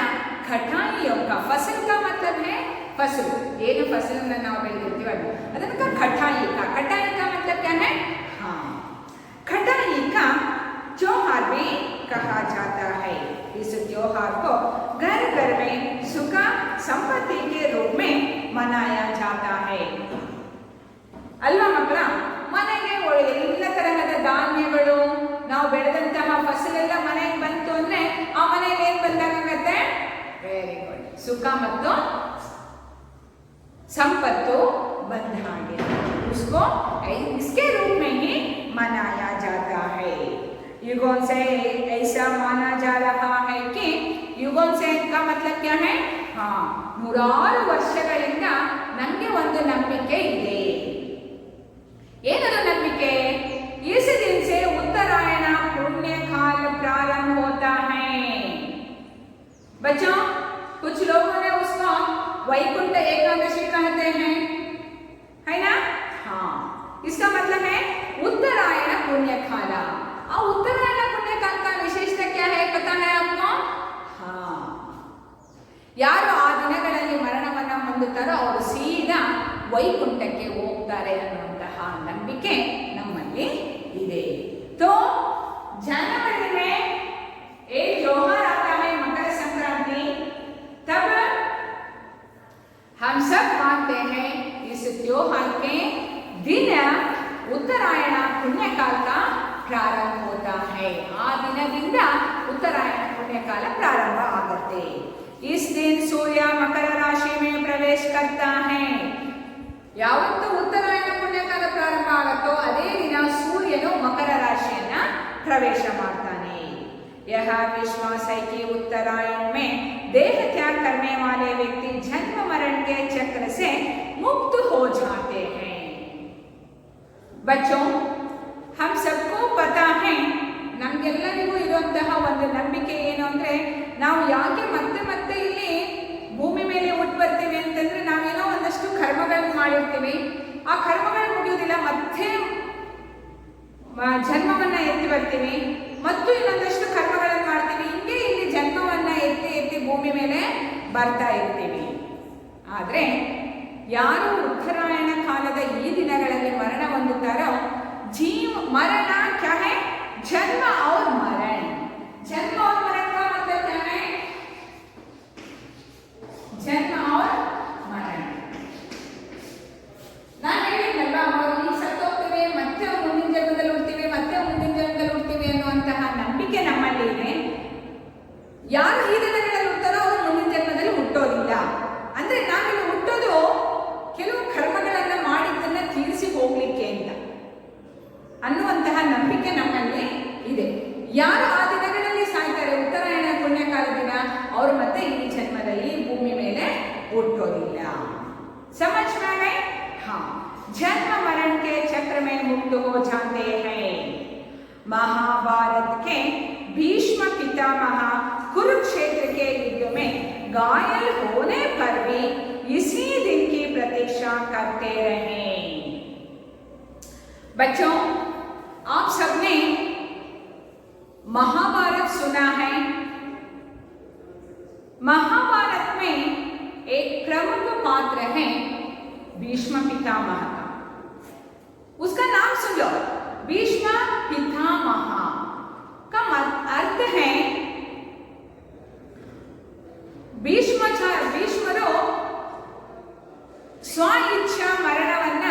ಕಟಾಯಿ ಯೋಗ. ಫಸಲ್ ಕಾ ಮತಲಬ್ ಹೈ ಫಸಲ್, ಏನು ಫಸಲನ್ನ ನಾವು ಬೆಳೆದಿರ್ತೀವಿ ಅದನ್ನ ಕಟಾಯಿ ಕಾ ಮತಲಬ್ ಕ್ಯಾ ಹೈ? कटाई का त्योहार भी कहा जाता है. इस त्योहार को घर घर में सुख संपत्ति के रूप में मनाया जाता है. ಅಲ್ವಾ ಮಕ್ಕಳ? ಮನೆಗೆ ಎಲ್ಲ ತರಹದ ಧಾನ್ಯಗಳು, ನಾವು ಬೆಳೆದಂತಹ ಫಸಲೆಲ್ಲ ಮನೆಗೆ ಬಂತು ಅಂದ್ರೆ ಆ ಮನೆಯಲ್ಲಿ ಏನ್ ಬಂದಾಗತ್ತೆ? ವೆರಿ ಗುಡ್, ಸುಖ ಮತ್ತು ಸಂಪತ್ತು ಬಂದ ಹಾಗೆ. उसको इसके रूप में ही मनाया जाता है. युगों से ऐसा माना जा रहा है कि युगों से का मतलब क्या है? ನೂರಾರು ವರ್ಷಗಳಿಂದ ನಮಗೆ ಒಂದು ನಂಬಿಕೆ ಇದೆ. ಏನದು ನಂಬಿಕೆ? इस दिन से उत्तरायण पुण्य काल प्रारंभ होता है. बच्चों, कुछ लोगों ने उसको वैकुंठ एकादशी कहते हैं, है ना? इसका मतलब है उत्तरायण पुण्य काल. उत्तरायण पुण्य काल का विशेषता क्या है, पता है आपको? ಯಾರು ಆ ದಿನಗಳಲ್ಲಿ ಮರಣವನ್ನು ಹೊಂದುತ್ತಾರೋ ಅವರು ಸೀದಾ ವೈಕುಂಠಕ್ಕೆ ಹೋಗ್ತಾರೆ ಅನ್ನುವಂತಹ ನಂಬಿಕೆ ನಮ್ಮಲ್ಲಿ ಇದೆ. तो जनवरी में एक त्योहार आता है मकर संक्रांति, तब हम सब मानते हैं इस त्योहार के दिन उत्तरायण पुण्यकाल का प्रारंभ होता है. आ दिनದಿಂದ उत्तरायण पुण्यकाल प्रारंभ आगते. इस दिन सूर्य मकर राशि में प्रवेश करता है. ಯಾವತ್ತು ಉತ್ತರಾಯಣ ಪುಣ್ಯಕಾಲ ಪ್ರಾರಂಭ ಆಗುತ್ತೋ ಅದೇ ದಿನ ಸೂರ್ಯನು ಮಕರ ರಾಶಿಯನ್ನ ಪ್ರವೇಶ ಮಾಡ್ತಾನೆ. यह विश्वास है कि उत्तरायण में देह त्याग करने वाले व्यक्ति जन्म मरण के चक्र से मुक्त हो जाते हैं. बच्चों, हम सबको पता है, ನಮಗೆಲ್ಲರಿಗೂ ಇರುವಂತಹ ಒಂದು ನಂಬಿಕೆ ಏನು ಅಂದ್ರೆ, ನಾವು ಯಾಕೆ ಮತ್ತೆ ಮತ್ತೆ ಇಲ್ಲಿ ಭೂಮಿ ಮೇಲೆ ಹುಟ್ಟು ಬರ್ತೀವಿ ಅಂತಂದ್ರೆ ನಾವೇನೋ ಒಂದಷ್ಟು ಕರ್ಮಗಳನ್ನು ಮಾಡಿರ್ತೀವಿ. ಆ ಕರ್ಮಗಳು ಮುಗಿಯೋದಿಲ್ಲ, ಮತ್ತೆ ಜನ್ಮವನ್ನ ಎತ್ತಿ ಬರ್ತೀವಿ, ಮತ್ತು ಇನ್ನೊಂದಷ್ಟು ಕರ್ಮಗಳನ್ನು ಮಾಡ್ತೀವಿ. ಹಿಂಗೆ ಇಲ್ಲಿ ಜನ್ಮವನ್ನ ಎತ್ತಿ ಎತ್ತಿ ಭೂಮಿ ಮೇಲೆ ಬರ್ತಾ ಇರ್ತೀವಿ. ಆದ್ರೆ ಯಾರು ಉತ್ತರಾಯಣ ಕಾಲದ ಈ ದಿನಗಳಲ್ಲಿ ಮರಣ ಹೊಂದುತ್ತಾರೋ, ಜೀವ ಮರಣ ಕ್ಯಾ ಹೈ, ಜನ್ಮ ಔರ್ ಮರಣ. ಜನ್ಮ ಔರ್ ಮರಣ का मतलब क्या है? ಜನ್ಮ और ಮರಣ. ನಾನು ಹೇಳಿದ್ನಲ್ವಾ, ಈಗ ಸತ್ತೋಗ್ತೀವಿ, ಮತ್ತೆ ಮುಂದಿನ ಜನ್ಮದಲ್ಲಿ ಹುಡ್ತೀವಿ, ಮತ್ತೆ ಮುಂದಿನ ಜನ್ಮದಲ್ಲಿ ಹುಡ್ತೀವಿ ಅನ್ನುವಂತಹ ನಂಬಿಕೆ ನಮ್ಮಲ್ಲಿ ಇದೆ. ಯಾರು ಈ ದಿನಗಳಲ್ಲಿ ಹುಡ್ತಾರೋ ಅವರು ಮುಂದಿನ ಜನ್ಮದಲ್ಲಿ ಹುಟ್ಟೋದಿಲ್ಲ. ಅಂದ್ರೆ ನಾವಿಲ್ಲಿ ಹುಟ್ಟೋದು ಕೆಲವು ಕರ್ಮಗಳನ್ನ ಮಾಡಿದ್ದನ್ನ ತೀರಿಸಿ ಹೋಗ್ಲಿಕ್ಕೆ ಅಂತ ಅನ್ನುವಂತಹ ನಂಬಿಕೆ ನಮ್ಮಲ್ಲಿ ಇದೆ. ಯಾರು ಆ ದಿನಗಳಲ್ಲಿ ಸಾಯ್ತಾರೆ, ಉತ್ತರಾಯಣ ಪುಣ್ಯಕಾಲ ದಿನ, ಅವರು ಮತ್ತೆ ಈ ಜನ್ಮದಲ್ಲಿ ಭೂಮಿ ಮೇಲೆ ಹುಟ್ಟೋದಿಲ್ಲ. समझ में आए? हाँ, जन्म मरण के चक्र में मुक्त हो जाते हैं. महाभारत के भीष्म पितामह कुरुक्षेत्र के युद्ध में घायल होने पर भी इसी दिन की प्रतीक्षा करते रहे. बच्चों, आप सबने महाभारत सुना है. महाभारत में एक प्रमुख पात्र है भीष्म पितामह का. उसका नाम सुन लो, भीष्म पितामह का अर्थ है ಭೀಷ್ಮರು ಸ್ವ ಇಚ್ಛಾ ಮರಣವನ್ನ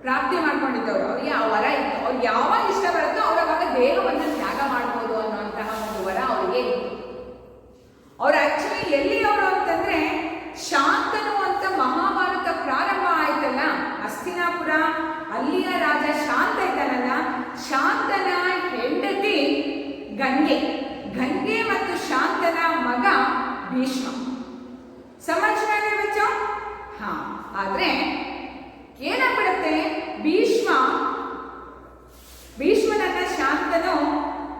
ಪ್ರಾಪ್ತಿ ಮಾಡ್ಕೊಂಡಿದ್ದವರು. ಅವರಿಗೆ ಆ ವರ ಇತ್ತು. ಅವ್ರು ಯಾವಾಗ ಇಷ್ಟ ಬರುತ್ತೋ ಅವರಾಗ ದೇಹವನ್ನು ತ್ಯಾಗ ಮಾಡ್ಬೋದು ಅನ್ನುವಂತಹ ಒಂದು ವರ ಅವರಿಗೆ ಇತ್ತು. ಅವ್ರು ಆಕ್ಚುಲಿ ಎಲ್ಲಿಯವರು ಅಂತಂದ್ರೆ, ಶಾಂತನು ಅಂತ ಮಹಾಭಾರತ ಪ್ರಾರಂಭ ಆಯ್ತಲ್ಲ, ಹಸ್ತಿನಾಪುರ, ಅಲ್ಲಿಯ ರಾಜ ಶಾಂತ ಇದ್ದಾನಲ್ಲ, ಶಾಂತನ ಹೆಂಡತಿ ಗಂಗೆ ಮತ್ತು ಶಾಂತನ ಮಗ ಭೀಷ್ಮ. ಸಮಾಜವಾಗಿ ಬಚ್ಚೋ? ಹಾ. ಆದ್ರೆ ಏನಾಗ್ಬಿಡುತ್ತೆ, ಭೀಷ್ಮನನ್ನ ಶಾಂತನು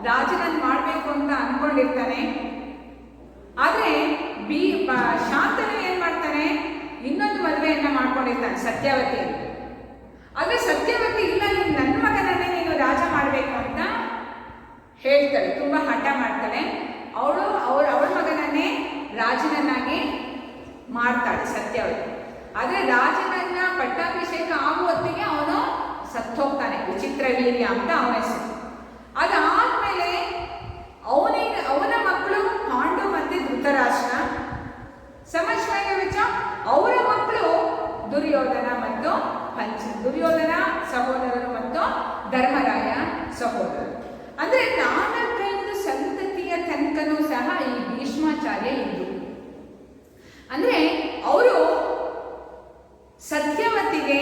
ರಾಜನನ್ನು ಮಾಡ್ಬೇಕು ಅಂತ ಅನ್ಕೊಂಡಿರ್ತಾನೆ. ಆದ್ರೆ ಶಾಂತನು ಏನ್ ಮಾಡ್ತಾನೆ, ಇನ್ನೊಂದು ಮದುವೆಯನ್ನ ಮಾಡ್ಕೊಂಡಿರ್ತಾನೆ, ಸತ್ಯವತಿ. ಆದ್ರೆ ಸತ್ಯವತಿ ಇಲ್ಲ, ನೀನು ನನ್ನ ಮಗನನ್ನೇ ನೀನು ರಾಜ ಮಾಡ್ಬೇಕು ಅಂತ ಹೇಳ್ತಾಳೆ, ತುಂಬಾ ಹಠ ಮಾಡ್ತಾಳೆ. ಅವಳ ಮಗನನ್ನೇ ರಾಜನನ್ನಾಗಿ ಮಾಡ್ತಾಳೆ ಸತ್ಯವತಿ. ಆದ್ರೆ ರಾಜನನ್ನ ಪಟ್ಟಾಭಿಷೇಕ ಆಗುವ ಹೊತ್ತಿಗೆ ಅವನು ಸತ್ತೋಗ್ತಾನೆ, ವಿಚಿತ್ರ ವೀರ್ಯ ಅಂತ ಅವನ ಹೆಸರು. ಅದಾದ್ಮೇಲೆ ಅವನ ಮಕ್ಕಳು ಪಾಂಡು ಮತ್ತೆ ಧೃತರಾಷ್ಟ್ರ, ಸಮಶ್ವಯ ವಿಚ, ಅವರ ಮಕ್ಕಳು ದುರ್ಯೋಧನ ಮತ್ತು ದುರ್ಯೋಧನ ಸಹೋದರರು ಮತ್ತು ಧರ್ಮರಾಯ ಸಹೋದರರು. ಅಂದ್ರೆ 4 ಸಂತತಿಯ ತನಕನೂ ಸಹ ಈ ಭೀಷ್ಮಾಚಾರ್ಯ ಇದ್ದು. ಅಂದ್ರೆ ಅವರು ಸತ್ಯವತಿಗೆ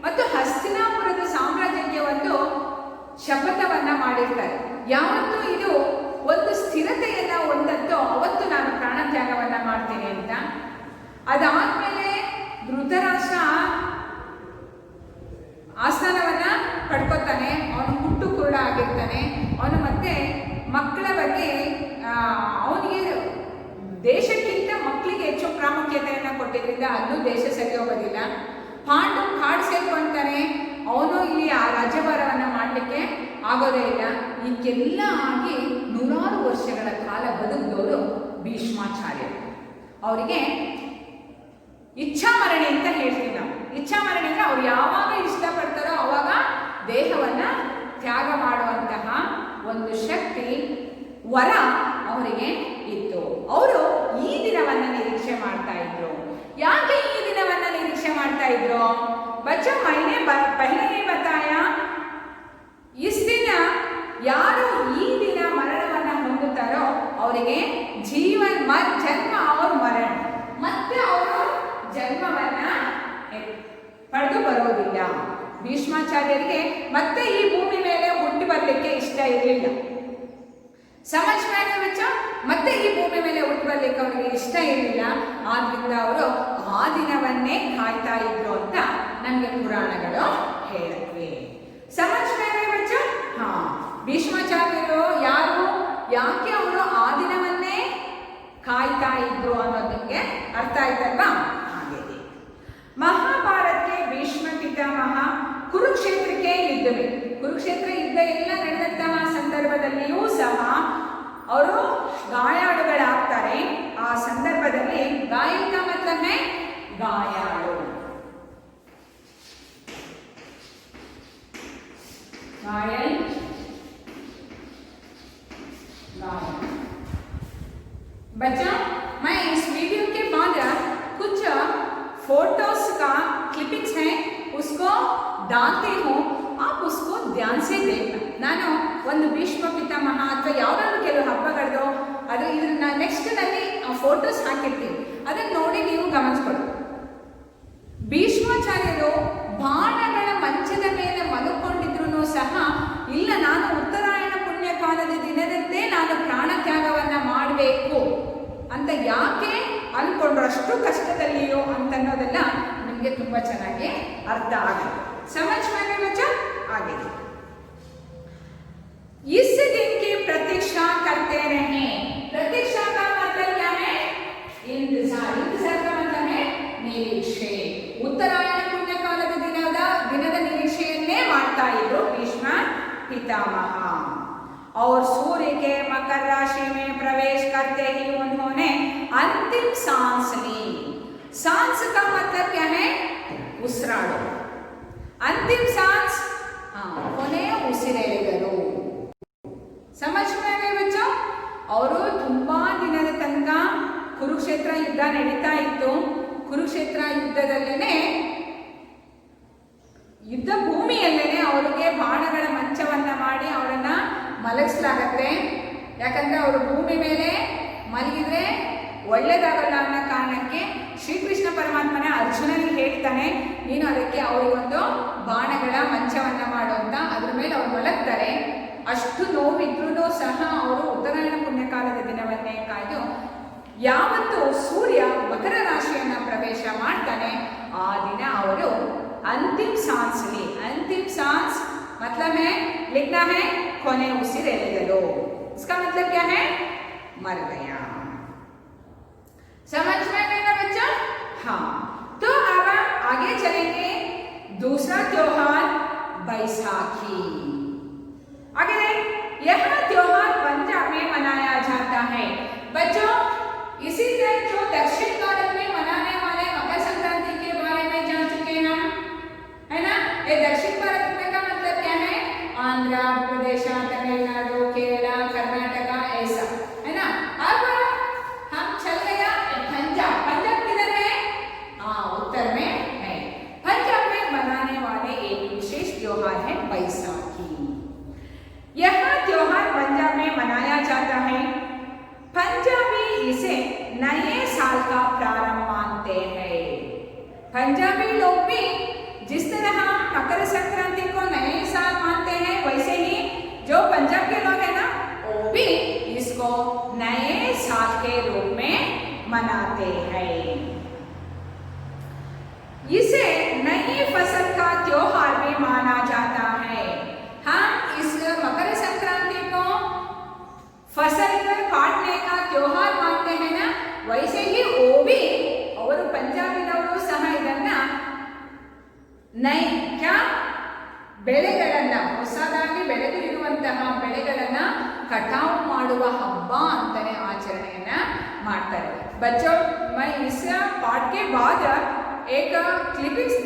ಮತ್ತು ಹಸ್ತಿನಾಪುರದ ಸಾಮ್ರಾಜ್ಯಕ್ಕೆ ಒಂದು ಶಪಥವನ್ನ ಮಾಡಿರ್ತಾರೆ. ಯಾವತ್ತೂ ಇದು ಒಂದು ಸ್ಥಿರತೆಯನ್ನ ಹೊಂದತ್ತೋ ಅವತ್ತು ನಾನು ಪ್ರಾಣತ್ಯಾಗವನ್ನ ಮಾಡ್ತೇನೆ ಅಂತ. ಅದಾದ್ಮೇಲೆ ಧೃತರಾಷ್ಟ್ರ ಆಸ್ಥಾನವನ್ನ ಪಡ್ಕೊತಾನೆ. ಅವನು ಹುಟ್ಟು ಕುರುಡ ಆಗಿರ್ತಾನೆ. ಅವನು ಮತ್ತೆ ಮಕ್ಕಳ ಬಗ್ಗೆ ಅವನಿಗೆ ದೇಶಕ್ಕಿಂತ ಮಕ್ಕಳಿಗೆ ಹೆಚ್ಚು ಪ್ರಾಮುಖ್ಯತೆಯನ್ನ ಕೊಟ್ಟಿದ್ರಿಂದ ಅಲ್ಲೂ ದೇಶ ಸರಿ ಹೋಗೋದಿಲ್ಲ. ಪಾಂಡು ಕಾಡು ಸೇರ್ಕೊಳ್ತಾನೆ. ಅವನು ಇಲ್ಲಿ ಆ ರಾಜ್ಯಭಾರವನ್ನ ಮಾಡಲಿಕ್ಕೆ ಆಗೋದೇ ಇಲ್ಲ. ಇದಕ್ಕೆಲ್ಲ ಆಗಿ 100 ವರ್ಷಗಳ ಕಾಲ ಬದುಕಿದವರು ಭೀಷ್ಮಾಚಾರ್ಯರು. ಅವರಿಗೆ ಇಚ್ಛಾಮರಣಿ ಅಂತ ಹೇಳ್ತೀವಿ ನಾವು. ಇಚ್ಛಾಮರಣಿ ಅಂದರೆ ಅವ್ರು ಯಾವಾಗ ಇಷ್ಟಪಡ್ತಾರೋ ಅವಾಗ ದೇಹವನ್ನು ತ್ಯಾಗ ಮಾಡುವಂತಹ ಒಂದು ಶಕ್ತಿ ವರ ಅವರಿಗೆ ಇತ್ತು. ಅವರು ಈ ದಿನವನ್ನು ನಿರೀಕ್ಷೆ ಮಾಡ್ತಾ ಇದ್ರು. ಯಾಕೆ ಈ ದಿನವನ್ನು ನಿರೀಕ್ಷೆ ಮಾಡ್ತಾ ಇದ್ರು? बच्चों मैंने पहले ही बताया इस दिन ಯಾರು ಈ ದಿನ ಮರಣವನ್ನು ಹೊಂದುತ್ತಾರೋ ಅವರಿಗೆ ಜನ್ಮ और ಮರಣ ಮತ್ತೆ ಅವರು ಜನ್ಮವನ್ನ ಪಡೆದು ಬರೋದಿಲ್ಲ. ಭೀಷ್ಮಾಚಾರ್ಯರಿಗೆ ಮತ್ತೆ ಈ ಭೂಮಿ ಮೇಲೆ ಹುಟ್ಟಿ ಬರಲಿಕ್ಕೆ ಇಷ್ಟ ಇರಲಿಲ್ಲ. ಸಮಜ್ ಮೇಲೆ ಬಚ್ಚ ಮತ್ತೆ ಈ ಭೂಮಿ ಮೇಲೆ ಹುಟ್ಟಿ ಬರ್ಲಿಕ್ಕೆ ಅವರಿಗೆ ಇಷ್ಟ ಇರಲಿಲ್ಲ. ಆದ್ರಿಂದ ಅವರು ಆ ದಿನವನ್ನೇ ಕಾಯ್ತಾ ಇದ್ರು ಅಂತ ನಮಗೆ ಪುರಾಣಗಳು ಹೇಳುತ್ತವೆ. ಸಮಜ್ ಮೇಲೆ ಬಚ್ಚ ಭೀಷ್ಮಾಚಾರ್ಯರು ಯಾರು, ಯಾಕೆ ಅವರು ಆ ದಿನವನ್ನೇ ಕಾಯ್ತಾ ಇದ್ರು ಅನ್ನೋದಕ್ಕೆ ಅರ್ಥ ಆಯ್ತಲ್ವಾ? ಹಾಗೆ ಮಹಾಭಾರತಕ್ಕೆ ಭೀಷ್ಮ ಪಿತಾಮಹ ಕುರುಕ್ಷೇತ್ರಕ್ಕೆ ಯುದ್ಧವೇ. ಕುರುಕ್ಷೇತ್ರ ಯುದ್ಧ ಎಲ್ಲ ನಡೆದಂತಹ ಸಂದರ್ಭದಲ್ಲಿಯೂ ಸಹ ಅವರು ಗಾಯಾಳುಗಳಾಗ್ತಾರೆ. ಆ ಸಂದರ್ಭದಲ್ಲಿ ಗಾಯಕ ಮತ್ತೊಮ್ಮೆ ಗಾಯಾಳು, घायल बच्चा मैं इस वीडियो के बाद कुछ फोटोज का क्लिपिंग्स है उसको डालती हूँ, आप उसको ध्यान से देखना. ನಾನು ಒಂದು ಭೀಷ್ಮ ಪಿತಾಮಹ ಅಥವಾ ಯಾವುದಾದ್ರು ಕೆಲವು ಹಬ್ಬಗಳದ್ದು ಅದು ಇದನ್ನ ನೆಕ್ಸ್ಟ್ ನಲ್ಲಿ ಫೋಟೋಸ್ ಹಾಕಿರ್ತೀವಿ, ಅದನ್ನು ನೋಡಿ ನೀವು ಗಮನಿಸ್ಕೊಳ್ಳಿ. ಭೀಷ್ಮಾಚಾರ್ಯರು ಬಾಣಗಳ ಮಂಚದ ಮೇಲೆ ಮಲಕೊಂಡಿದ್ರು ಸಹ ಇಲ್ಲ ನಾನು ಉತ್ತರಾಯಣ ಪುಣ್ಯಕಾಲದ ದಿನದಂದೇ ನಾನು ಪ್ರಾಣತ್ಯಾಗವನ್ನ ಮಾಡಬೇಕು ಅಂತ ಯಾಕೆ ಅನ್ಕೊಂಡ್ರು, ಅಷ್ಟು ಕಷ್ಟದಲ್ಲಿಯೋ ಅಂತನ್ನೋದೆಲ್ಲ ನಿಮಗೆ ತುಂಬಾ ಚೆನ್ನಾಗಿ ಅರ್ಥ ಆಗುತ್ತೆ. समझ में आगे बच्चा? आगे इस दिन की प्रतीक्षा करते रहे. प्रतीक्षा का मतलब क्या है? इंतजार. इंतजार का मतलब है निरीक्षे. उत्तरायण पुण्यकालದ ದಿನದ ನಿರೀಕ್ಷೆಯನ್ನೇ ಮಾಡ್ತಾ ಇದ್ರು ಭೀಷ್ಮ पितामह. और सूर्य के मकर राशि में प्रवेश करते ही उन्होंने अंतिम सांस ली. सांस का मतलब क्या है? ಉಸಿರಾಡು. अंतिम सांस ಕೊನೆಯ ಉಸಿರೆಳೆದರು. समझ में आ गए बच्चों? ಅವರು ತುಂಬಾ ದಿನದ ತನಕ ಕುರುಕ್ಷೇತ್ರ ಯುದ್ಧ ನಡೀತಾ ಇತ್ತು. ಕುರುಕ್ಷೇತ್ರ ಯುದ್ಧದಲ್ಲೇನೆ ಯುದ್ಧ ಭೂಮಿಯಲ್ಲೇನೆ ಅವರಿಗೆ ಬಾಣಗಳ ಮಂಚವನ್ನ ಮಾಡಿ ಅವರನ್ನ ಮಲಗಿಸಲಾಗತ್ತೆ. ಯಾಕಂದ್ರೆ ಅವರು ಭೂಮಿ ಮೇಲೆ ಮಲಗಿದ್ರೆ ಒಳ್ಳೇದಾಗಲ್ಲ ಅನ್ನೋ ಕಾರಣಕ್ಕೆ ಶ್ರೀಕೃಷ್ಣ ಪರಮಾತ್ಮನೇ ಅರ್ಜುನನಿಗೆ ಹೇಳ್ತಾನೆ, ನೀನು ಅದಕ್ಕೆ ಅವರಿಗೊಂದು ಬಾಣಗಳ ಮಂಚವನ್ನ ಮಾಡು ಅಂತ. ಅದ್ರ ಮೇಲೆ ಅವ್ರು ಮಲಗ್ತಾರೆ. ಅಷ್ಟು ನೋವಿದ್ರೂ ಸಹ ಅವರು ಉತ್ತರಾಯಣ ಪುಣ್ಯಕಾಲದ ದಿನವನ್ನೇ ಕಾಯ್ದು ಯಾವತ್ತು ಸೂರ್ಯ ಮಕರ ರಾಶಿಯನ್ನ ಪ್ರವೇಶ ಮಾಡ್ತಾನೆ ಆ ದಿನ ಅವರು अंतिम सांस ली. अंतिम सांस मतलब है लिखना है कोने उसिरेलेलो. इसका मतलब क्या है? मर गया. समझ में आएगा बच्चा? हाँ. तो अब आगे चलेंगे. दूसरा त्योहार बैसाखी. आगे यह त्योहार पंजाब में मनाया जाता है. बच्चों इसी तरह जो दक्षिण भारत में मनाने वाले मकर संक्रांति के बारे में जान चुके हैं, है ना? ये दक्षिण भारत में का मतलब क्या है? आंध्र प्रदेश, तमिलनाडु, केरला, कर्नाटका, ऐसा, है ना? अब हम चल गया पंजाब. पंजाब किधर है? उत्तर में है. पंजाब में मनाने वाले एक विशेष त्योहार है बैसाखी. यह त्योहार पंजाब में मनाया जाता है. पंजाबी इसे नए साल का प्रारंभ मानते हैं. पंजाबी लोग भी जिस तरह हम मकर संक्रांति को नए साल मानते हैं, वैसे ही जो पंजाब के लोग हैं ना वो भी इसको नए साल के रूप में मनाते हैं. इसे नई फसल का त्योहार भी माना जाता है. हम इस मकर संक्रांति को फसल काटने का त्योहार मानते हैं ना, वैसे ही वो भी और पंजाबिनವರು ಸಹ ಇದನ್ನ ನೈ ಕ್ಯಾ ಬೆಳೆಗಳನ್ನ ಹೊಸದಾಗಿ ಬೆಳೆದು ಇರುವಂತಹ ಬೆಳೆಗಳನ್ನ ಕಟಾವು ಮಾಡುವ ಹಬ್ಬ ಅಂತಾನೆ ಆಚರಣೆಯನ್ನ ಮಾಡ್ತಾರೆ. बच्चों मैं इस पार्ट के बाद एक क्लिपिंग्स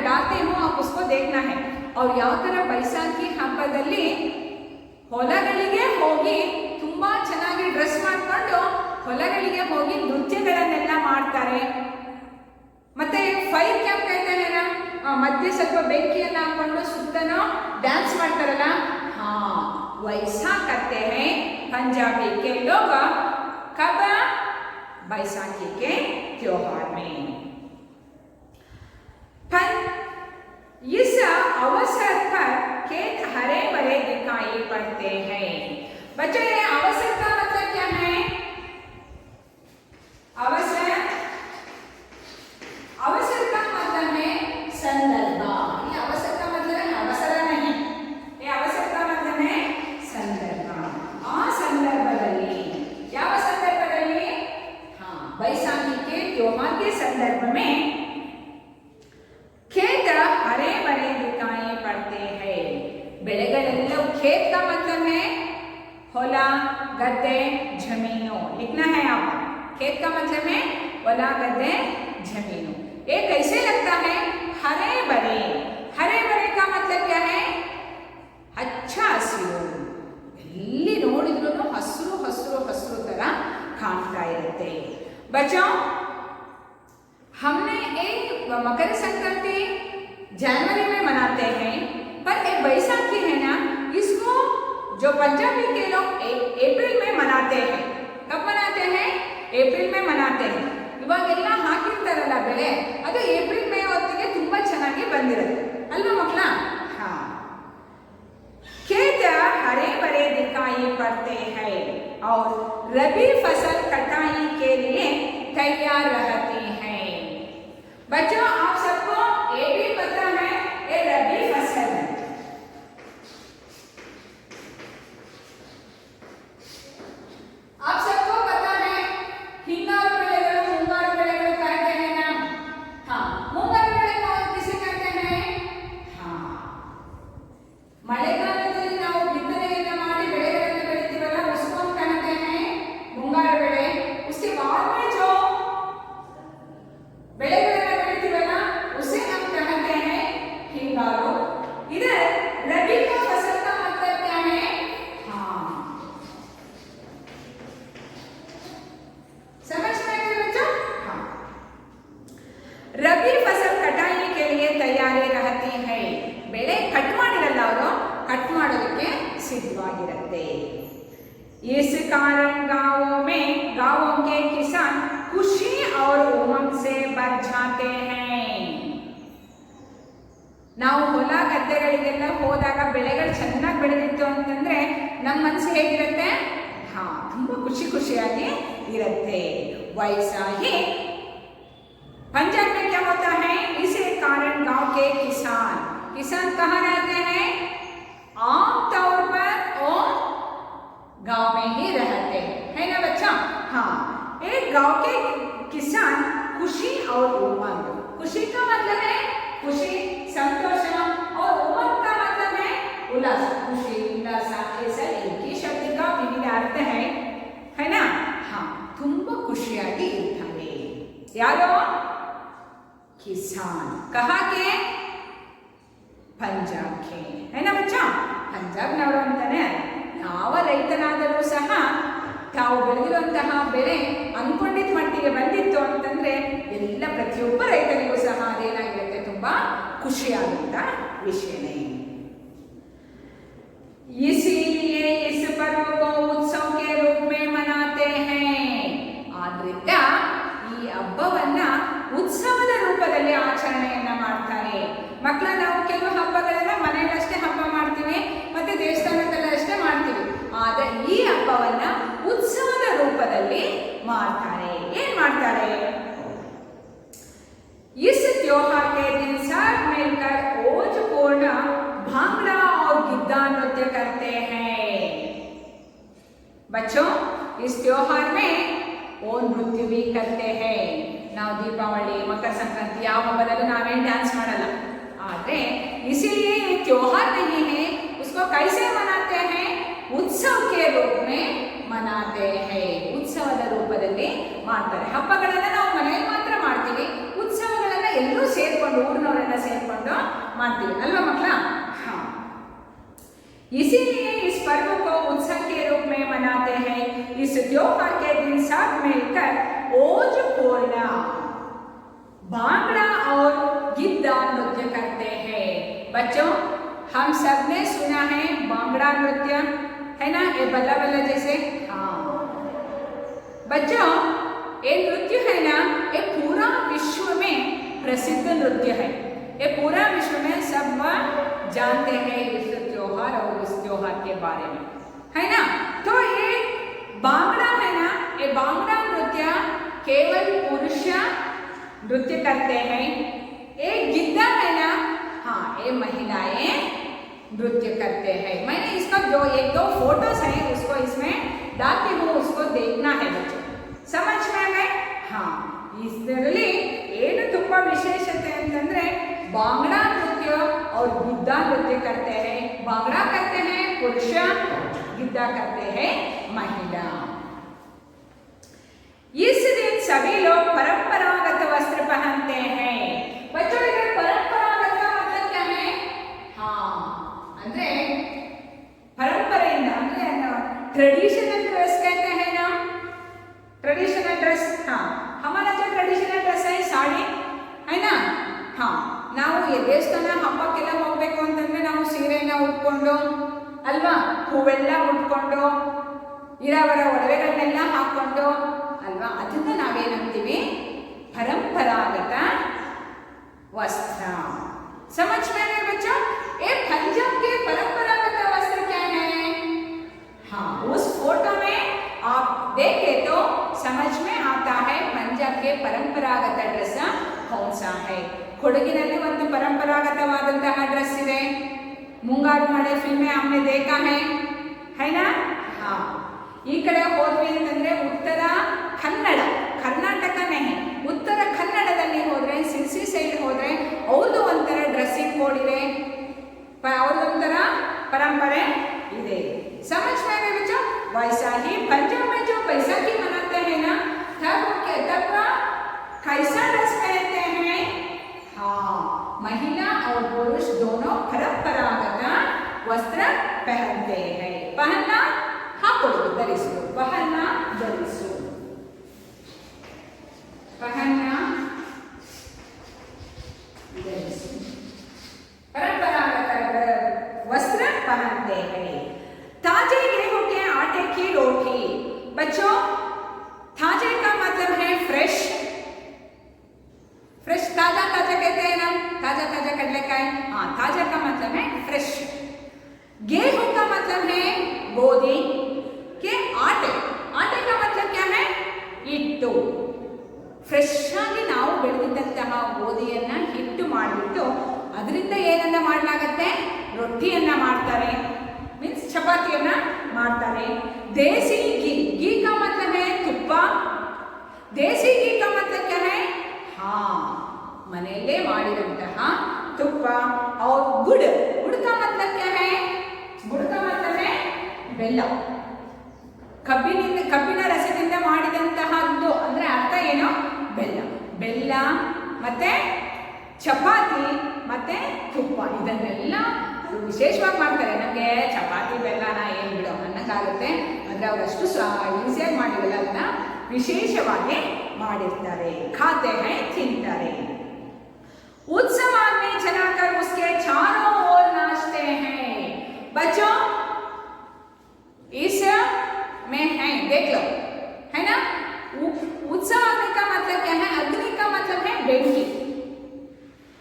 डालती हूँ, आप उसको देखना है। और ಯಾವ ತರ ಬೈಸಾಖಿ ಹಬ್ಬದಲ್ಲಿ ಹೊಲಗಳಿಗೆ ಹೋಗಿ ತುಂಬಾ ಚೆನ್ನಾಗಿ ಡ್ರೆಸ್ ಮಾಡ್ಕೊಂಡು ಹೊಲಗಳಿಗೆ ಹೋಗಿ ನೃತ್ಯಗಳನ್ನೆಲ್ಲ ಮಾಡ್ತಾರೆ. ಮತ್ತೆ ಫೈರ್ ಕ್ಯಾಂಪ್ ಹೇಳ್ತಾರೆ ಮಧ್ಯೆ ಸ್ವಲ್ಪ ಬೆಂಕಿಯನ್ನು ಹಾಕೊಂಡು ಸುತ್ತನೋ ಡ್ಯಾನ್ಸ್ ಮಾಡ್ತಾರಲ್ಲ, ಹಾ वैसा करते हैं पंजाबी के लोग कब बैसाखी के त्योहार में। इस अवसर पर खेत हरे भरे दिखाई पड़ते हैं। बच्चों ये अवसर का मतलब क्या है? अवसर का मतलब है संदर्भ। ये अवसर का मतलब है अवसर नहीं, ये अवसर का मतलब है संदर्भ। आ संदर्भದಲ್ಲಿ ಯಾವ ಸಂದರ್ಭದಲ್ಲಿ? हाँ बैसाखी के त्योहार के संदर्भ में खेत हरे भरे दिखाई पड़ते हैं। ಬೆಳೆಗಳೆಲ್ಲ खेत का मतलब है ಹೊಲ गद्दे जमीनों, लिखना है आप। खेत का मतलब है ಹೊಲ गद्दे जमीनों। ये कैसे लगता है? हरे भरे। हरे भरे का मतलब क्या है? ಹಚ್ಚ ಹಸಿರು, ಎಲ್ಲಿ ನೋಡಿದ್ರು ಹಸಿರು ಹಸಿರು ಹಸಿರು ತರ ಕಾಣ್ತಾ ಇರುತ್ತೆ. बच्चों हमने एक मकर संक्रांति जनवरी में मनाते हैं, पर एक बैसाखी है ना, इसको जो पंजाबी के लोग अप्रैल में मनाते हैं। कब मनाते हैं? अप्रैल में मनाते हैं। ಇವಾಗೆಲ್ಲ ಹಾಕಿರ್ತಾರಲ್ಲ ಬೆಳೆ, ಅದು ಏಪ್ರಿಲ್ ಮೇ ಹೊತ್ತಿಗೆ ತುಂಬಾ ಚೆನ್ನಾಗಿ ಬಂದಿರುತ್ತೆ ಅಲ್ವಾ ಮಕ್ಕಳ? ಹಾ खेत हरे भरे दिखाई पड़ते हैं और रबी फसल कटाई के लिए तैयार रहती है। बच्चों आप सबको ये भी पता है ये रबी फसल है। आप सबको पता है ಹಿಂಗಾರು ಬೆಳೆಗಳು ಮುಂಗಾರು ಬೆಳೆಗಳು कहते हैं ना। हाँ ಮುಂಗಾರು ಬೆಳೆ किसे कहते हैं? हाँ ಮಳೆಗಾಲದಲ್ಲಿ ನಾವು ಬಿತ್ತನೆಯನ್ನು ಮಾಡಿ ಬೆಳೆಗಳನ್ನು ಬೆಳಿತೀವಲ್ಲ उसको हम कहते हैं ಮುಂಗಾರು ಬೆಳೆ। उसके बाद में जो ಬೆಳೆಗಳನ್ನು ಬೆಳಿತೀವಲ್ಲ उसे हम कहते हैं ಹಿಂಗಾರು। इधर रबी का फसल का मतलब क्या है? हाँ समझ में आया बच्चों? हाँ रबी फसल कटाई के लिए तैयारी रहती है। ಬೆಳೆ ಕಟ್ ಮಾಡಿರಲ್ಲ ಅವರು, ಕಟ್ ಮಾಡೋದಕ್ಕೆ ಸಿದ್ಧವಾಗಿರುತ್ತೆ। इस कारण गांवों के किसान खुशी और उमंग से भर जाते हैं। ನಾವು ಹೊಲ ಗದ್ದೆಗಳಿಗೆಲ್ಲ ಹೋದಾಗ ಬೆಳೆಗಳು ಚೆನ್ನಾಗಿ ಬೆಳೆದಿತ್ತು ಅಂತಂದ್ರೆ ನಮ್ಮ ಮನಸ್ಸು ಹೇಗಿರುತ್ತೆ? ಹಾ ತುಂಬಾ ಖುಷಿ ಖುಷಿಯಾಗಿ ಇರುತ್ತೆ। वैसा ही पंजाब में क्या होता है? इसी कारण गांव के किसान कहाँ रहते हैं? आम तौर पर वो गांव में ही रहते हैं, है ना बच्चा? हाँ एक गांव के किसान खुशी और उमंग। खुशी का मतलब है खुशी संतोष, और उमंग का मतलब है उल्लास। खुशी उल्लास ऐसा एक ही शब्द का विविध अर्थ है ना? हाँ ತುಂಬಾ ಖುಷಿಯಾಗಿ ಇರ್ತಾರೆ ಯಾರು? किसान। कहाँ के? पंजाब के, है ना बच्चा? पंजाबनವರು ಅಂತಾನೆ ಯಾವ ರೈತನಾದರೂ ಸಹ ತಾವು ಬೆಳೆದಿರುವಂತಹ ಬೆಳೆ ಅನ್ಕೊಂಡಿದ್ದ ಮಟ್ಟಿಗೆ ಬಂದಿತ್ತು ಅಂತಂದ್ರೆ ಎಲ್ಲ ಪ್ರತಿಯೊಬ್ಬ ರೈತನಿಗೂ ಸಹ ಅದೇನಾಗಿರುತ್ತೆ? ತುಂಬಾ ಖುಷಿಯಾಗುವಂತ ವಿಷಯನೇ। इसीलिए इस पर्व को उत्सव के रूप में मनाते हैं। ಆದ್ರಿಂದ ಈ ಹಬ್ಬವನ್ನ ಉತ್ಸವದ ರೂಪದಲ್ಲಿ ಆಚರಣೆಯನ್ನ ಮಾಡ್ತಾರೆ ಮಕ್ಕಳ। ನಾವು ಕೆಲವು ಹಬ್ಬಗಳನ್ನ ಮನೆಯಲ್ಲಷ್ಟೇ ಹಬ್ಬ ಮಾಡ್ತೀವಿ, ಮತ್ತೆ ದೇವಸ್ಥಾನದಲ್ಲಷ್ಟೇ ಮಾಡ್ತೀವಿ, ಆದ್ರೆ ಈ ಹಬ್ಬವನ್ನ ಉತ್ಸವದ ರೂಪದಲ್ಲಿ ಮಾಡ್ತಾರೆ। ಏನ್ ಮಾಡ್ತಾರೆ? इस त्योहार के दिन सब मिलकर ओजपूर्ण भांगड़ा और गिद्दा नृत्य करते हैं। बच्चों इस त्योहार में वो नृत्य भी करते हैं। ನಾವು ದೀಪಾವಳಿ ಮಕರ ಸಂಕ್ರಾಂತಿ ಯಾವ ಹಬ್ಬದಲ್ಲೂ ನಾವೇನು ಡ್ಯಾನ್ಸ್ ಮಾಡಲ್ಲ, ಆದರೆ इसीलिए ये त्योहार नहीं है, उसको कैसे मनाते हैं? उत्सव के रूप में मनाते हैं। उत्सवದ ರೂಪದಲ್ಲಿ ಮಾಡ್ತಾರೆ. ಹಬ್ಬಗಳನ್ನ ನಾವು ಮನೆಯಲ್ಲಿ ಮಾತ್ರ ಮಾಡ್ತೀವಿ, ಉತ್ಸವಗಳನ್ನ ಎಲ್ಲರೂ ಸೇರ್ಕೊಂಡು ಊರಿನವರೆಲ್ಲ ಸೇರ್ಕೊಂಡು ಮಾಡ್ತೀವಿ ಅಲ್ವಾ ಮಕ್ಕಳ? हाँ, इसीलिए इस पर्व को उत्सव के रूप में मनाते हैं. इस त्योहार के दिन सब मिलकर ओज पोलना, भांगड़ा और गिद्दा नृत्य करते हैं. बच्चों, हम सब ने सुना है भांगड़ा नृत्य, है ना? ये बल्ला बल्ला जैसे. हाँ बच्चों, ये नृत्य है ना, ये पूरा विश्व में प्रसिद्ध नृत्य है. ये पूरा विश्व में सब जानते हैं इस त्योहार और इस त्योहार के बारे में, है ना? तो ये भांगड़ा है ना, ये भांगड़ा नृत्य केवल पुरुष नृत्य करते हैं. ये गिद्दा है ना, हाँ, ये महिलाएं नृत्य करते हैं. मैंने इसका जो एक दो फोटोस हैं उसको इसमें डालती हूँ, उसको देखना है बच्चों. समझ में गए? हाँ, इसರಲ್ಲಿ ಏನು ತುಂಬಾ ವಿಶೇಷತೆ ಅಂತಂದ್ರೆ भांगड़ा नृत्य और गिद्दा नृत्य करते हैं. भांगड़ा करते हैं पुरुष, गिद्दा करते हैं महिला. इस दिन सभी लोग परंपरागत वस्त्र पहनते हैं. बच्चों, इधर परंपरागत का मतलब क्या है? हाँ, ಅಂದ್ರೆ ಪರಂಪರೆಯಿಂದ ಅಂದ್ರೆ ट्रेडिशनल ड्रेस कहते हैं ना, ट्रेडिशनल ड्रेस. हाँ, हमारा जो ट्रेडिशनल ड्रेस है साड़ी, है ना? हाँ, ನಾವು ದೇವಸ್ಥಾನ ಹಬ್ಬಕ್ಕೆಲ್ಲ ಹೋಗ್ಬೇಕು ಅಂತಂದ್ರೆ ನಾವು ಸೀರೆನ ಉಟ್ಕೊಂಡು ಅಲ್ವಾ, ಹೂವೆಲ್ಲ ಉಟ್ಕೊಂಡು ಇರವರ ಒಡವೆಗಳನ್ನೆಲ್ಲ ಹಾಕೊಂಡು ಅಲ್ವಾ, ಅದನ್ನ ನಾವೇನಂತೀವಿ? ಪರಂಪರಾಗತ वस्त्र. समझ में आए बच्चों? ये पंजाब के परंपरागत वस्त्र क्या है? हाँ, उस फोटो में आप देखें तो समझ में आता है पंजाब के परंपरागत ड्रेस कौन सा है. ಕೊಡಗಿನಲ್ಲಿ ಒಂದು ಪರಂಪರಾಗತವಾದಂತಹ ಡ್ರೆಸ್ ಇದೆ. ಮುಂಗಾರು ಮಳೆ ಫಿಲ್ಮೆ हमने देखा है ना? हाँ, ಈ ಕಡೆ ಹೋದ್ವಿ ಅಂತಂದ್ರೆ ಉತ್ತರ ಕನ್ನಡ, ಕರ್ನಾಟಕನೇ, ಉತ್ತರ ಕನ್ನಡದಲ್ಲಿ ಹೋದ್ರೆ ಸಿರ್ಸಿ ಸೈಡ್ ಹೋದ್ರೆ ಅವ್ರದ್ದು ಒಂಥರ ಡ್ರೆಸ್ಸಿಂಗ್ ಕೋಡ್ ಇದೆ, ಅವ್ರದೊಂಥರ ಪರಂಪರೆ ಇದೆ. समझ में आए बच्चों? वैसा ही पंजाब में जो बैसाखी मनाते हैं ना, तब कैसा ड्रेस पहनते हैं? हाँ, महिला और पुरुष दोनों परंपरागत वस्त्र पहनते हैं. पहनना ಹಾಕೊಳ್ಳೋದು, ಧರಿಸು, ಪಹನ್ನ ಧರಿಸು, पहनना ಧರಿಸು, परंपरागत वस्त्र पहनते हैं. ताजे गेहूं के आटे की रोटी. बच्चों, ताजे का मतलब है फ्रेश. फ्रेश ताजा ताजा कहते हैं ना, ताजा ताजा कड़लेकाई. हाँ, ताजा का मतलब है फ्रेश. गेहूं का मतलब है गोदी के आटे. आटे का मतलब क्या है? हिಟ್ಟು. ಫ್ರೆಶ್ ಆಗಿ ನಾವು ಬೆಳೆದಿದ್ದಂತಹ ಗೋಧಿಯನ್ನ ಹಿಟ್ಟು ಮಾಡಿಬಿಟ್ಟು ಅದರಿಂದ ಏನನ್ನ ಮಾಡಲಾಗುತ್ತೆ? ರೊಟ್ಟಿಯನ್ನ ಮಾಡ್ತಾರೆ, ಮೀನ್ಸ್ ಚಪಾತಿಯನ್ನ ಮಾಡ್ತಾರೆ. ದೇಸಿ घी. घी का मतलब है ತುಪ್ಪ. ದೇಸಿ घी का मतलब क्या है? हाँ, ಮನೆಯಲ್ಲೇ ಮಾಡಿದಂತಹ ತುಪ್ಪ. और गुड़. गुड़ का मतलब क्या है? गुड़ का मतलब है ಬೆಲ್ಲ. ಕಬ್ಬಿನ ರಸದಿಂದ ಮಾಡಿದಂತಹದ್ದು ಅಂದ್ರೆ ಅರ್ಥ ಏನು? ಬೆಲ್ಲ. ಬೆಲ್ಲ ಮತ್ತೆ ಚಪಾತಿ ಮತ್ತೆ ತುಪ್ಪ, ಇದನ್ನೆಲ್ಲ ವಿಶೇಷವಾಗಿ ಮಾಡ್ತಾರೆ. ನಮಗೆ ಚಪಾತಿ ಬೆಲ್ಲನ ಏನು ಬಿಡೋ ಅನ್ನಕ್ಕಾಗುತ್ತೆ, ಆದರೆ ಅವರಷ್ಟು ಈಸಿಯಾಗಿ ಮಾಡಿರಲ್ಲ, ಅದನ್ನ ವಿಶೇಷವಾಗಿ ಮಾಡಿರ್ತಾರೆ. ಖಾತೆ ಹೈ, ತಿಂತಾರೆ. उत्सव में चलाकर उसके चारों ओर नाचते हैं. बच्चों, इस में है, देख लो, है ना? उत्सव अग्नि का मतलब क्या है? अग्नि का मतलब है बेंकी.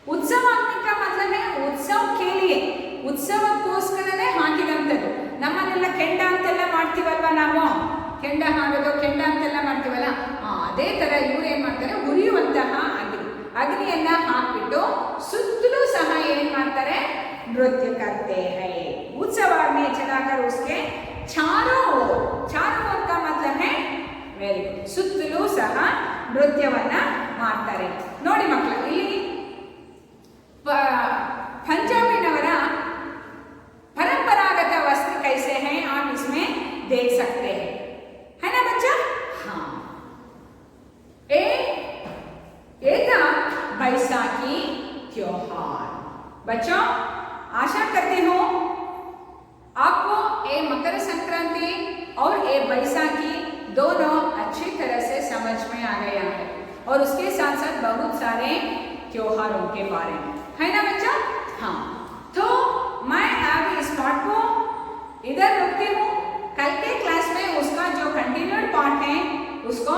उत्सव अग्नि का मतलब है उत्सव के लिए, ಉತ್ಸವಕ್ಕೋಸ್ಕರನೇ ಹಾಕಿದಂಥದ್ದು. ನಮ್ಮನ್ನೆಲ್ಲ ಕೆಂಡ ಅಂತೆಲ್ಲ ಮಾಡ್ತೀವಲ್ವ ನಾವು, ಕೆಂಡ ಹಾಡೋದು, ಕೆಂಡ ಅಂತೆಲ್ಲ ಮಾಡ್ತೀವಲ್ಲ, ಅದೇ ಥರ ಇವ್ರು ಏನು ಮಾಡ್ತಾರೆ? ಉರಿಯುವಂತಹ ಅಗ್ನಿಯನ್ನ ಹಾಕ್ಬಿಟ್ಟು ಸುತ್ತಲೂ ಸಹ ಏನ್ ಮಾಡ್ತಾರೆ? ನೃತ್ಯ करते हैं. उत्सव में चलाकर उसके चारों ओर. चारों ओर का मतलब है ವೆರಿ ಗುಡ್, ಸುತ್ತಲೂ ಸಹ ನೃತ್ಯವನ್ನ ಮಾಡ್ತಾರೆ. ನೋಡಿ ಮಕ್ಕಳು, ಇಲ್ಲಿ पंजाबीनवर परंपरागत वस्त्र कैसे हैं आप इसमें देख सकते हैं, है ना बच्चा? हाँ, त्योहार। बच्चों, आशा करती हूँ आपको ये मकर संक्रांति और ये बैसाखी दोनों अच्छी तरह से समझ में आ गया है और उसके साथ साथ बहुत सारे त्योहारों के बारे में, है ना बच्चा? हाँ, तो मैं अब इस पार्ट को इधर रुकती हूँ। कल के क्लास में उसका जो कंटिन्यूड पार्ट है उसको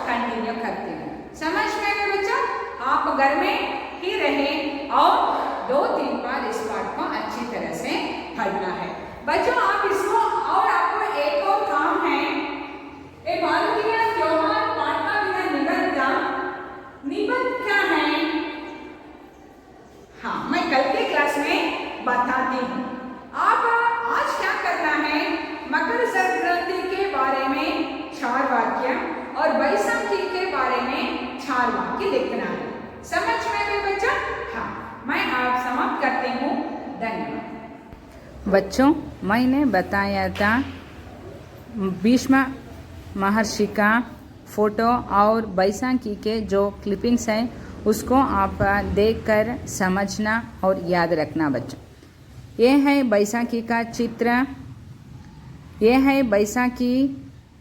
कंटिन्यू करती हूँ। समझ में आया बच्चा? आप घर में ही रहें और 2-3 बार इस पार्ट को अच्छी तरह से पढ़ना है। बच्चों, आप इसको और आपको एक और काम है, ये भारतीय त्योहार पाठ का बिना निबंध। निबंध क्या है? हाँ, मैं कल के क्लास में बताती हूँ। आप आज क्या करना है, मकर संक्रांति के बारे में 4 वाक्य और बैसाखी के बारे में 4 वाक्य लिखना है। समझ में आया बच्चा? हाँ, मैं आप समाप्त करती हूँ। धन्यवाद। बच्चों, मैंने बताया था भीष्म महर्षि का फोटो और बैसाखी के जो क्लिपिंग्स हैं उसको आप देखकर समझना और याद रखना बच्चों। ये है बैसाखी का चित्र, ये है बैसाखी,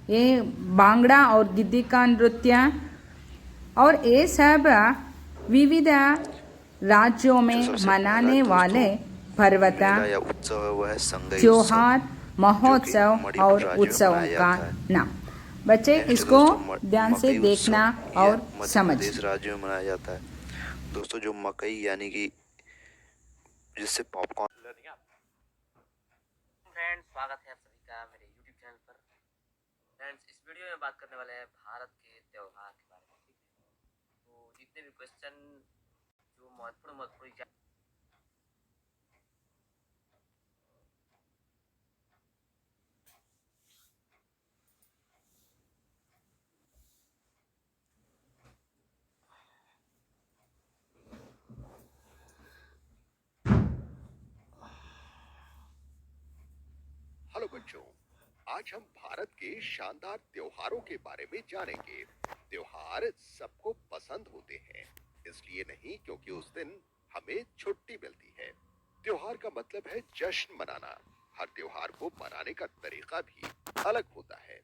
ये भांगड़ा और गिद्दी का नृत्य, और ये सब विविध राज्यों में मनाने वाले पर्वत, त्योहार, महोत्सव और उत्सवों का नाम। बच्चे इसको ध्यान से देखना और समझ। इस राज्य में मनाया जाता है दोस्तों, जो मकई यानी कि जिससे पॉपकॉर्न। फ्रेंड्स, स्वागत है आप सभी का मेरे YouTube चैनल पर। फ्रेंड्स, इस वीडियो में बात करने वाले हैं भारत के त्योहार के बारे में। ठीक है, तो जितने भी क्वेश्चन जो महत्वपूर्ण हेलो बच्चों, आज हम भारत के शानदार त्योहारों के बारे में जानेंगे। त्योहार सबको पसंद होते हैं, इसलिए नहीं क्योंकि उस दिन हमें छुट्टी मिलती है। त्योहार का मतलब है जश्न मनाना। हर त्योहार को मनाने का तरीका भी अलग होता है।